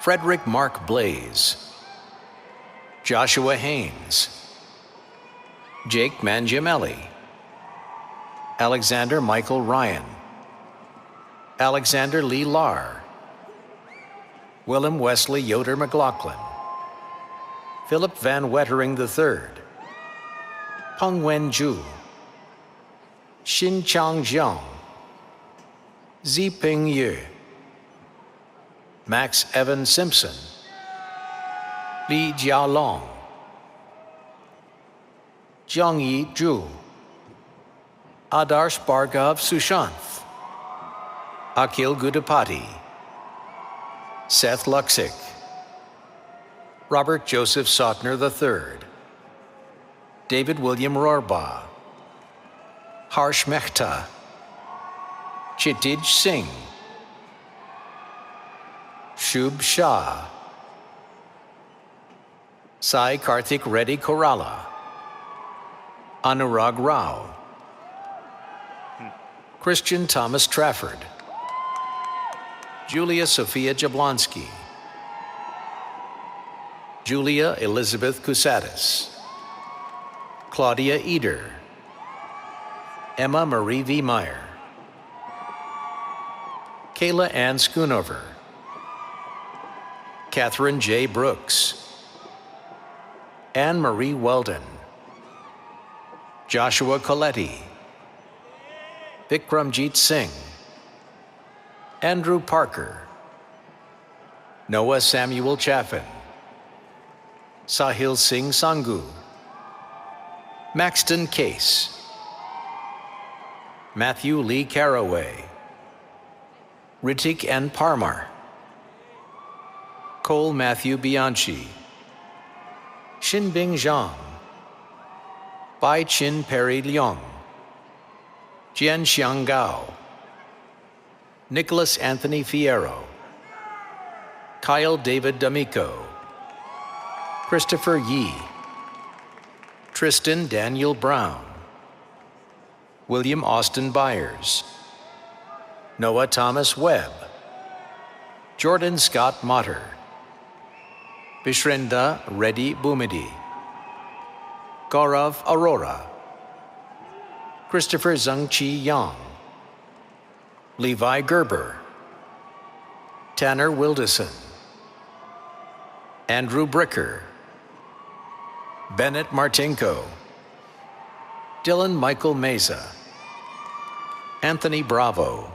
Frederick Mark Blaze, Joshua Haynes, Jake Mangiamelli, Alexander Michael Ryan, Alexander Lee Lar, Willem Wesley Yoder McLaughlin, Philip Van Wettering III, Peng Wen Ju, Xin Chang Jiang, Ziping Yu, Max Evan Simpson, Li Jialong, Jiangyi Zhu, Adarsh Bhargav Sushanth, Akhil Gudapati, Seth Luxick, Robert Joseph Sautner III, David William Rorbaugh, Harsh Mehta, Chitij Singh, Shubh Shah, Sai Karthik Reddy Korala, Anurag Rao, Christian Thomas Trafford, Julia Sophia Jablonski, Julia Elizabeth Kusatis, Claudia Eder, Emma Marie V. Meyer, Kayla Ann Schoonover, Catherine J. Brooks, Anne Marie Weldon, Joshua Coletti, Vikramjit Singh, Andrew Parker, Noah Samuel Chaffin, Sahil Singh Sangu, Maxton Case, Matthew Lee Caraway, Ritik N. Parmar, Cole Matthew Bianchi, Xinbing Zhang, Bai Chin Perry Leong, Jianxiang Gao, Nicholas Anthony Fierro, Kyle David D'Amico, Christopher Yee, Tristan Daniel Brown, William Austin Byers, Noah Thomas Webb, Jordan Scott Motter, Vishrenda Reddy Bumidi, Gaurav Arora, Christopher Zhengqi Yang, Levi Gerber, Tanner Wilderson, Andrew Bricker, Bennett Martinko, Dylan Michael Meza, Anthony Bravo,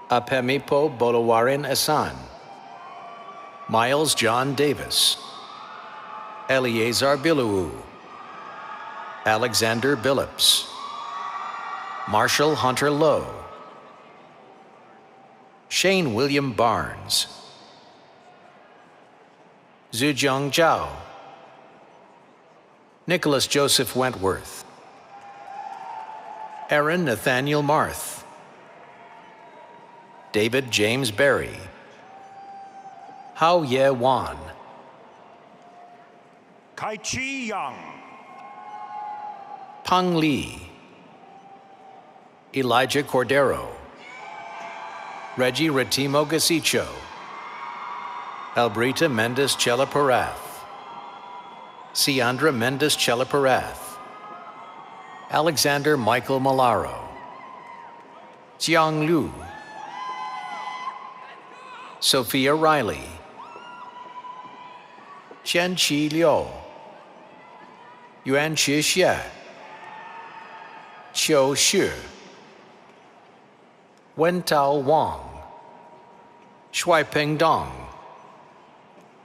Apemipo Bolawarin Asan, Miles John Davis, Eleazar Biluu, Alexander Billups, Marshall Hunter Lowe, Shane William Barnes, Zhujiang Zhao, Nicholas Joseph Wentworth, Aaron Nathaniel Marth, David James Berry, Hao Ye Wan, Kai-Chi Young, Peng Li, Elijah Cordero, Reggie Retimo Gasicho, Albrita Mendes Chellaparath, Ciandra Mendes Chellaparath, Alexander Michael Malaro, Jiang Liu, Sophia Riley, Qianqi Liu, Yuan Qixie, Qiu Xu, Wentao Wang, Shuaiping Dong,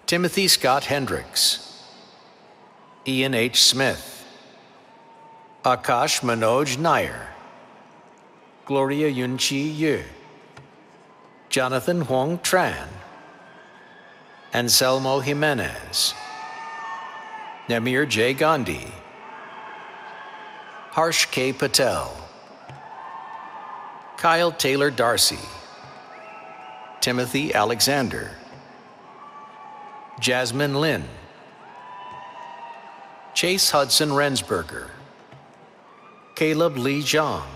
Timothy Scott Hendricks, Ian H. Smith, Akash Manoj Nair, Gloria Yunqi Yu, Jonathan Huang Tran, Anselmo Jimenez, Namir J. Gandhi, Harsh K. Patel, Kyle Taylor Darcy, Timothy Alexander, Jasmine Lynn, Chase Hudson Rensberger, Caleb Lee Zhang,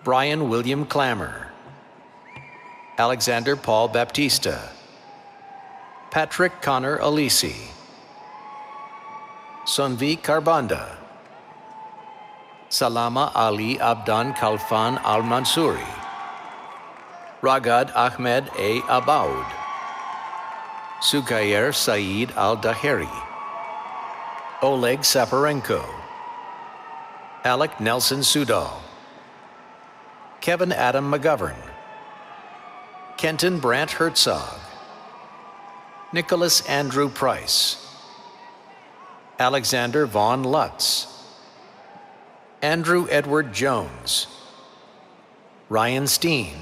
Brian William Clammer, Alexander Paul Baptista, Patrick Connor Alisi, Sunvi Karbanda, Salama Ali Abdan Khalfan Al-Mansuri, Ragad Ahmed A. Abaud, Sukayer Saeed Al-Daheri, Oleg Saparenko, Alec Nelson Sudol, Kevin Adam McGovern, Kenton Brandt Herzog, Nicholas Andrew Price, Alexander Vaughn Lutz, Andrew Edward Jones, Ryan Steen,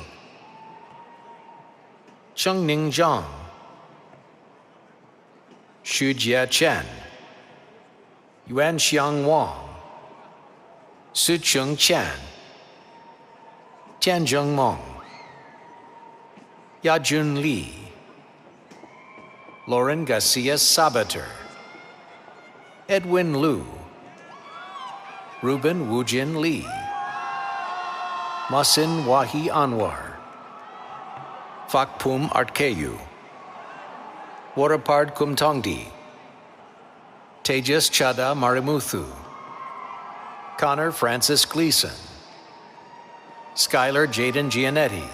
Chengning Zhang, Xujia Chen, Yuanxiang Wang, Sucheng Chen, Tianzheng Meng, Yajun Li, Lauren Garcia Sabater, Edwin Liu, Ruben Wujin Li, Masin Wahi Anwar, Fakpum Artkeyu, Warapard Kumtongdi, Tejas Chada Marimuthu, Connor Francis Gleason, Skylar Jaden Gianetti,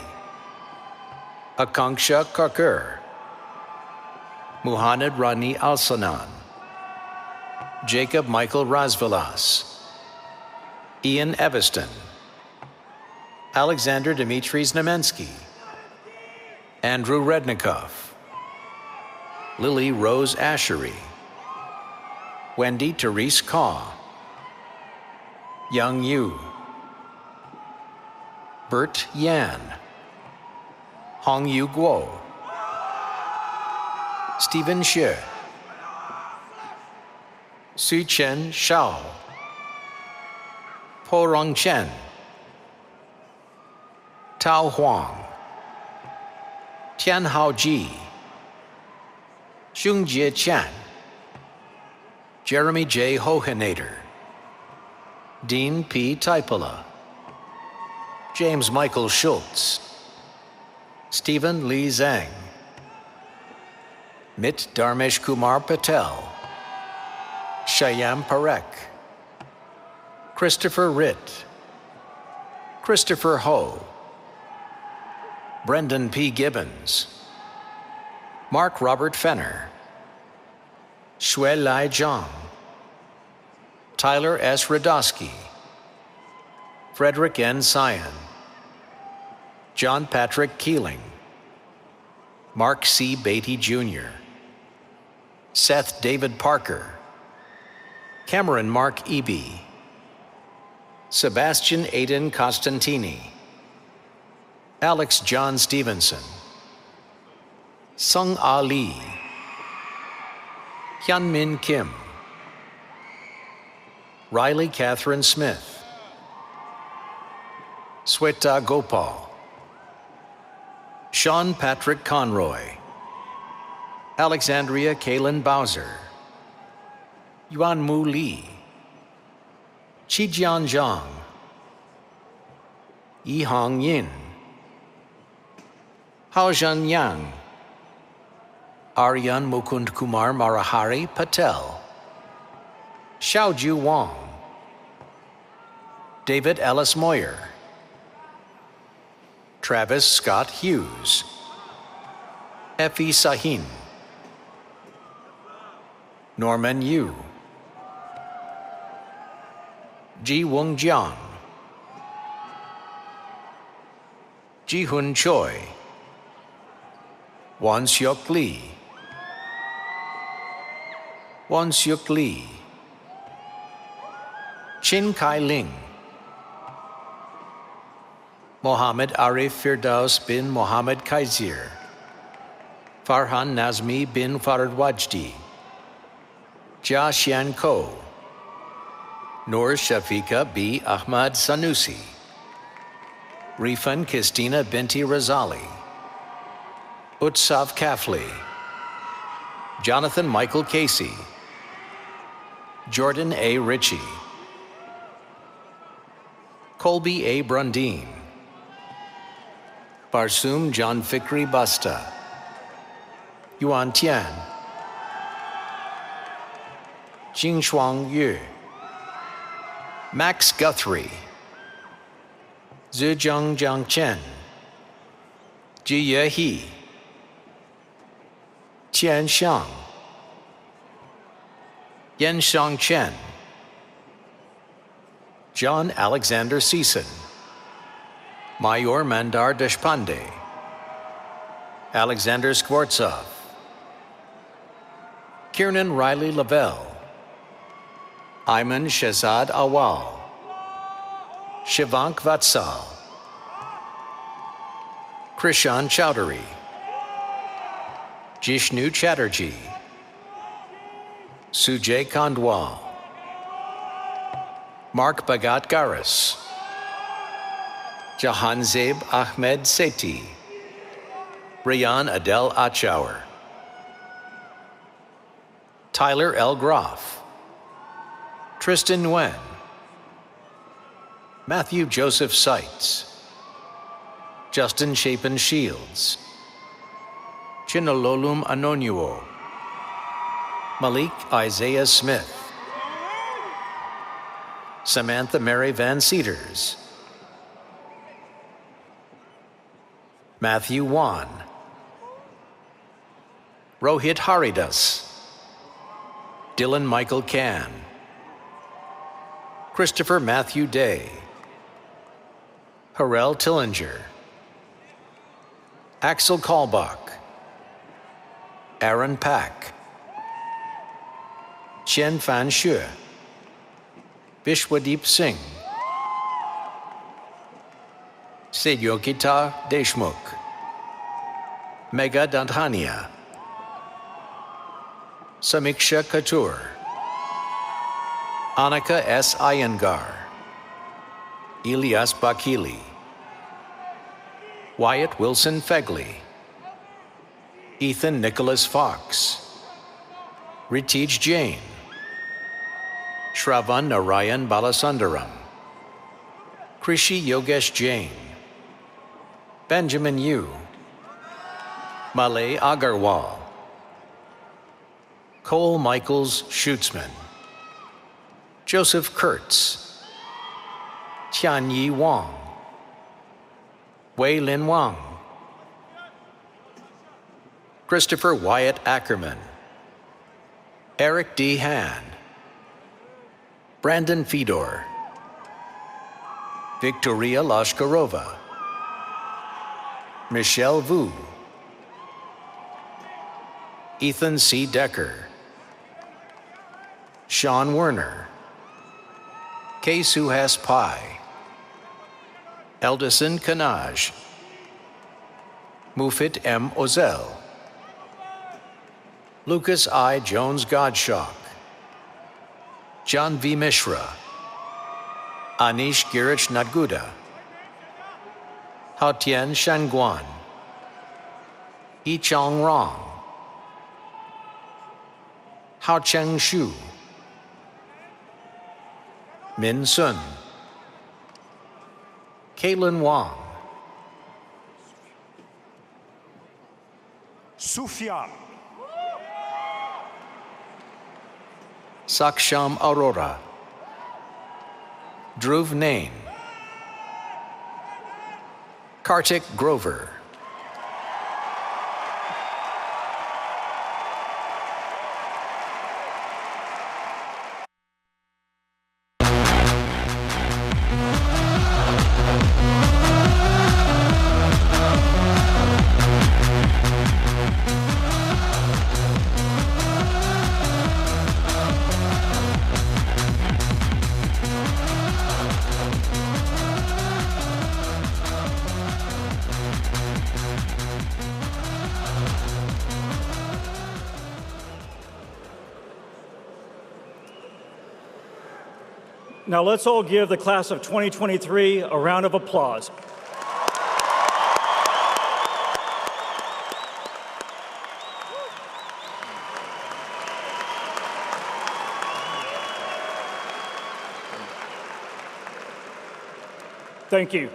Akanksha Karkur, Muhammad Rani Al-Sanan, Jacob Michael Razvilas, Ian Eveston, Alexander Dmitry Znamensky, Andrew Rednikoff, Lily Rose Ashery, Wendy Therese Kaw, Young Yu, Bert Yan, Hong Yu Guo, Stephen Xie, Su Chen Shao, Po Rong Chen, Tao Huang, Tian Hao Ji, Xung Jie Chen, Jeremy J. Hohenader, Dean P. Taipola, James Michael Schultz, Stephen Lee Zhang, Mit Dharmesh Kumar Patel, Shyam Parekh, Christopher Ritt, Christopher Ho, Brendan P. Gibbons, Mark Robert Fenner, Shui Lai Zhang, Tyler S. Radosky, Frederick N. Sion, John Patrick Keeling, Mark C. Beatty Jr., Seth David Parker, Cameron Mark Eby, Sebastian Aiden Costantini, Alex John Stevenson, Sung Ah Lee, Hyun Min Kim, Riley Catherine Smith, Sweta Gopal, Sean Patrick Conroy, Alexandria Kaylin Bowser, Yuan Mu Lee, Chijian Zhang, Yi Hong Yin, Haozhan Yang, Aryan Mukund Kumar Marahari Patel, Xiaoju Wang, David Ellis Moyer, Travis Scott Hughes, Effie Sahin, Norman Yu, Ji Wong Jiang, Ji Hun Choi, Wan Xiok Lee, Wan Xiok Lee, Chin Kai Ling, Mohammed Arif Firdaus bin Mohammed Kaiser, Farhan Nazmi bin Farad Wajdi, Jia Xian Ko, Noor Shafika B. Ahmad Sanusi, Rifan Christina Binti Razali, Utsav Kafli, Jonathan Michael Casey, Jordan A. Ritchie, Colby A. Brundeen, Barsum John Fikri Basta, Yuan Tian, Jingshuang Yu, Max Guthrie, Zhejiang Jiang Chen, Ji Ye He, Qian Xiang, Yen Shang Chen, John Alexander Season, Mayor Mandar Deshpande, Alexander Skvortsov, Kiernan Riley Lavelle, Ayman Shehzad Awal, Shivank Vatsal, Krishan Chowdhury, Jishnu Chatterjee, Sujay Kandwal, Mark Bhagat Garis, Jahanzeb Ahmed Sethi, Rayan Adel Achower, Tyler L. Groff, Tristan Nguyen, Matthew Joseph Seitz, Justin Chapin Shields, Chinololum Anonyuo, Malik Isaiah Smith, Samantha Mary Van Cedars, Matthew Wan, Rohit Haridas, Dylan Michael Can, Christopher Matthew Day, Harel Tillinger, Axel Kalbach, Aaron Pack, Chen Fan Xue, Vishwadeep Singh, Sedyokita Deshmukh, Megha Danthania, Samiksha Katur, Annika S. Iyengar, Ilyas Bakili, Wyatt Wilson Fegley, Ethan Nicholas Fox, Ritij Jain, Shravan Narayan Balasundaram, Krishi Yogesh Jain, Benjamin Yu, Malay Agarwal, Cole Michaels Schutzman, Joseph Kurtz, Tianyi Wang, Wei Lin Wang, Christopher Wyatt Ackerman, Eric D. Hand, Brandon Fedor, Victoria Lashkarova, Michelle Vu, Ethan C. Decker, Sean Werner, K. Suhas Pai, Eldison Kanaj, Mufit M. Ozel, Lucas I. Jones-Godshock, John V. Mishra, Anish Girich Nadguda, Haotian Shanguan, Yichang Rong, Haocheng Xu, Min Sun, Caitlin Wang, Sufyan. Saksham Arora, Dhruv Nain, Kartik Grover, Now let's all give the class of 2023 a round of applause. Thank you.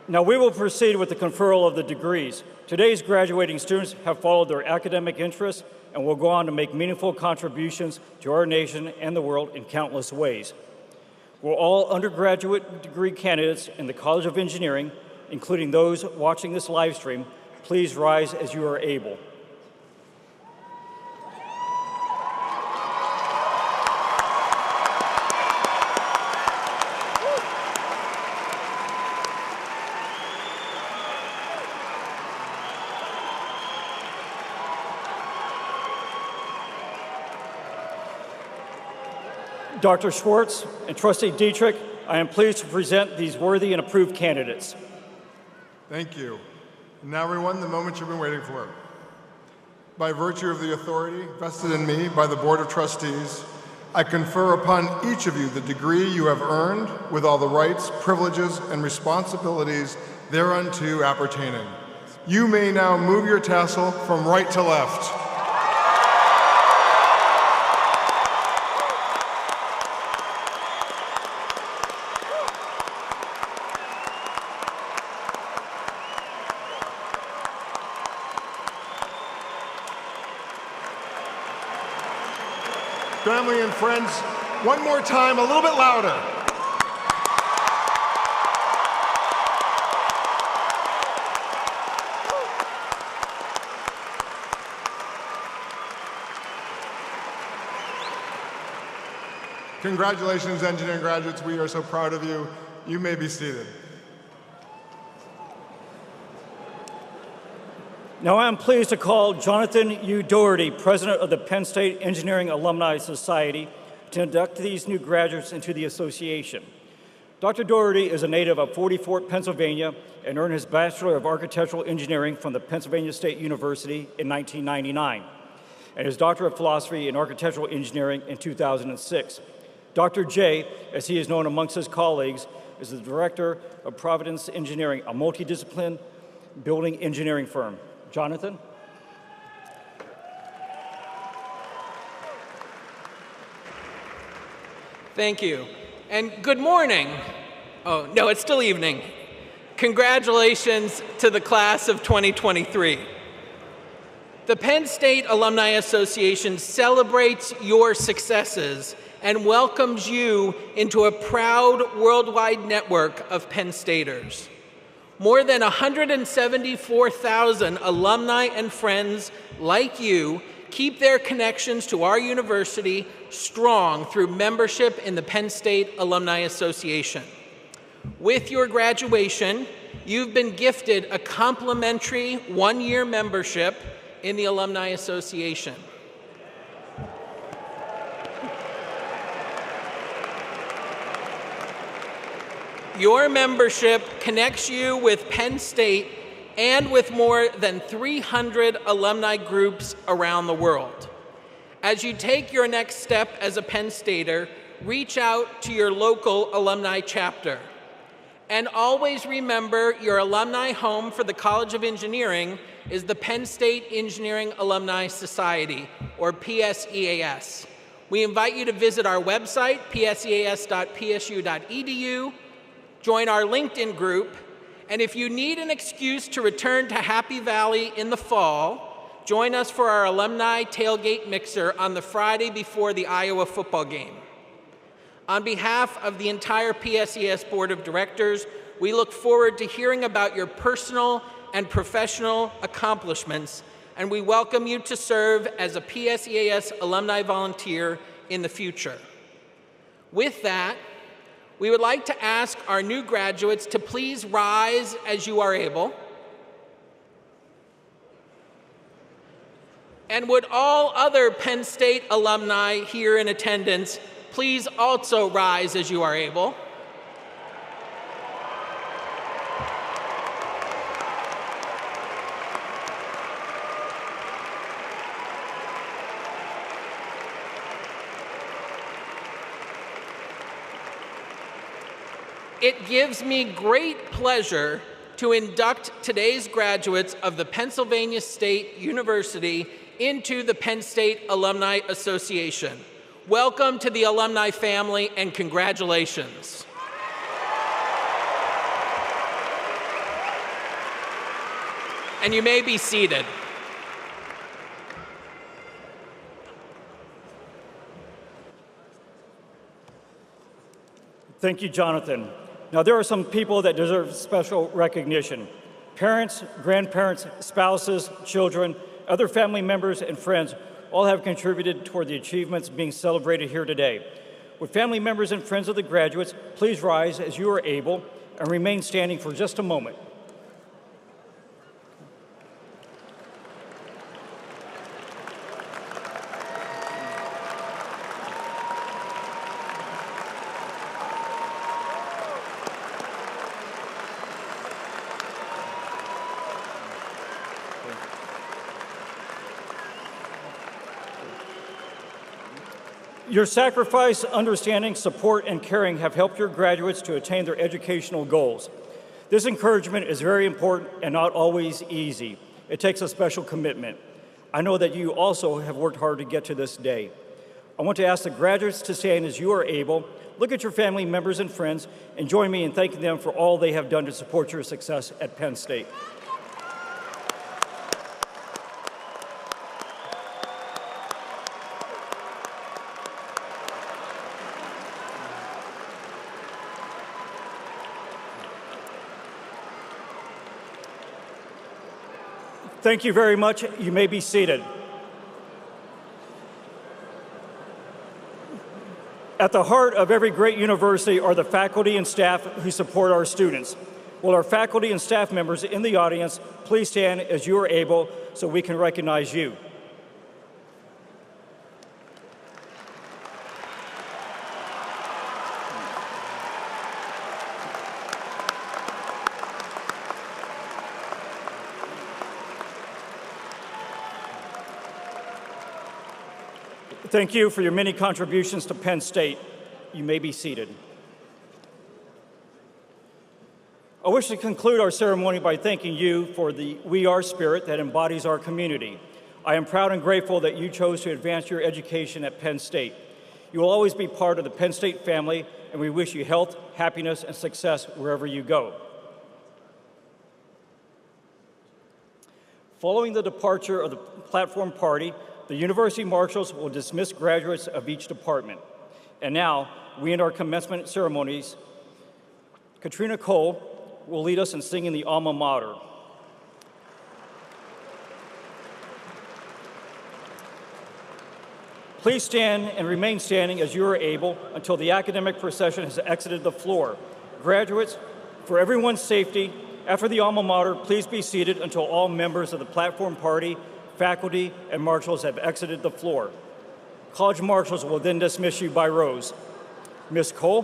Now we will proceed with the conferral of the degrees. Today's graduating students have followed their academic interests and will go on to make meaningful contributions to our nation and the world in countless ways. Will all undergraduate degree candidates in the College of Engineering, including those watching this live stream, please rise as you are able. Dr. Schwartz and Trustee Dietrich, I am pleased to present these worthy and approved candidates. Thank you. And now, everyone, the moment you've been waiting for. By virtue of the authority vested in me by the Board of Trustees, I confer upon each of you the degree you have earned with all the rights, privileges, and responsibilities thereunto appertaining. You may now move your tassel from right to left. Family and friends, one more time, a little bit louder. Congratulations, engineering graduates. We are so proud of you. You may be seated. Now I'm pleased to call Jonathan U. Doherty, President of the Penn State Engineering Alumni Society, to induct these new graduates into the association. Dr. Doherty is a native of 40 Fort, Pennsylvania, and earned his Bachelor of Architectural Engineering from the Pennsylvania State University in 1999, and his Doctor of Philosophy in Architectural Engineering in 2006. Dr. J, as he is known amongst his colleagues, is the Director of Providence Engineering, a multidisciplinary building engineering firm. Jonathan? Thank you. And good morning. Oh, no, it's still evening. Congratulations to the class of 2023. The Penn State Alumni Association celebrates your successes and welcomes you into a proud worldwide network of Penn Staters. More than 174,000 alumni and friends like you keep their connections to our university strong through membership in the Penn State Alumni Association. With your graduation, you've been gifted a complimentary one-year membership in the Alumni Association. Your membership connects you with Penn State and with more than 300 alumni groups around the world. As you take your next step as a Penn Stater, reach out to your local alumni chapter. And always remember your alumni home for the College of Engineering is the Penn State Engineering Alumni Society, or PSEAS. We invite you to visit our website, pseas.psu.edu, join our LinkedIn group, and if you need an excuse to return to Happy Valley in the fall, join us for our alumni tailgate mixer on the Friday before the Iowa football game. On behalf of the entire PSEAS Board of Directors, we look forward to hearing about your personal and professional accomplishments, and we welcome you to serve as a PSEAS alumni volunteer in the future. With that, we would like to ask our new graduates to please rise as you are able. And would all other Penn State alumni here in attendance please also rise as you are able. It gives me great pleasure to induct today's graduates of the Pennsylvania State University into the Penn State Alumni Association. Welcome to the alumni family and congratulations. And you may be seated. Thank you, Jonathan. Now, there are some people that deserve special recognition. Parents, grandparents, spouses, children, other family members, and friends all have contributed toward the achievements being celebrated here today. Would family members and friends of the graduates please rise as you are able and remain standing for just a moment. Your sacrifice, understanding, support, and caring have helped your graduates to attain their educational goals. This encouragement is very important and not always easy. It takes a special commitment. I know that you also have worked hard to get to this day. I want to ask the graduates to stand as you are able, look at your family members and friends, and join me in thanking them for all they have done to support your success at Penn State. Thank you very much. You may be seated. At the heart of every great university are the faculty and staff who support our students. Will our faculty and staff members in the audience please stand as you are able so we can recognize you. Thank you for your many contributions to Penn State. You may be seated. I wish to conclude our ceremony by thanking you for the We Are spirit that embodies our community. I am proud and grateful that you chose to advance your education at Penn State. You will always be part of the Penn State family, and we wish you health, happiness, and success wherever you go. Following the departure of the platform party, the University Marshals will dismiss graduates of each department. And now, we end our commencement ceremonies. Katrina Cole, will lead us in singing the alma mater. Please stand and remain standing as you are able until the academic procession has exited the floor. Graduates, for everyone's safety, after the alma mater, please be seated until all members of the platform party, faculty, and marshals have exited the floor. College marshals will then dismiss you by rows. Ms. Cole,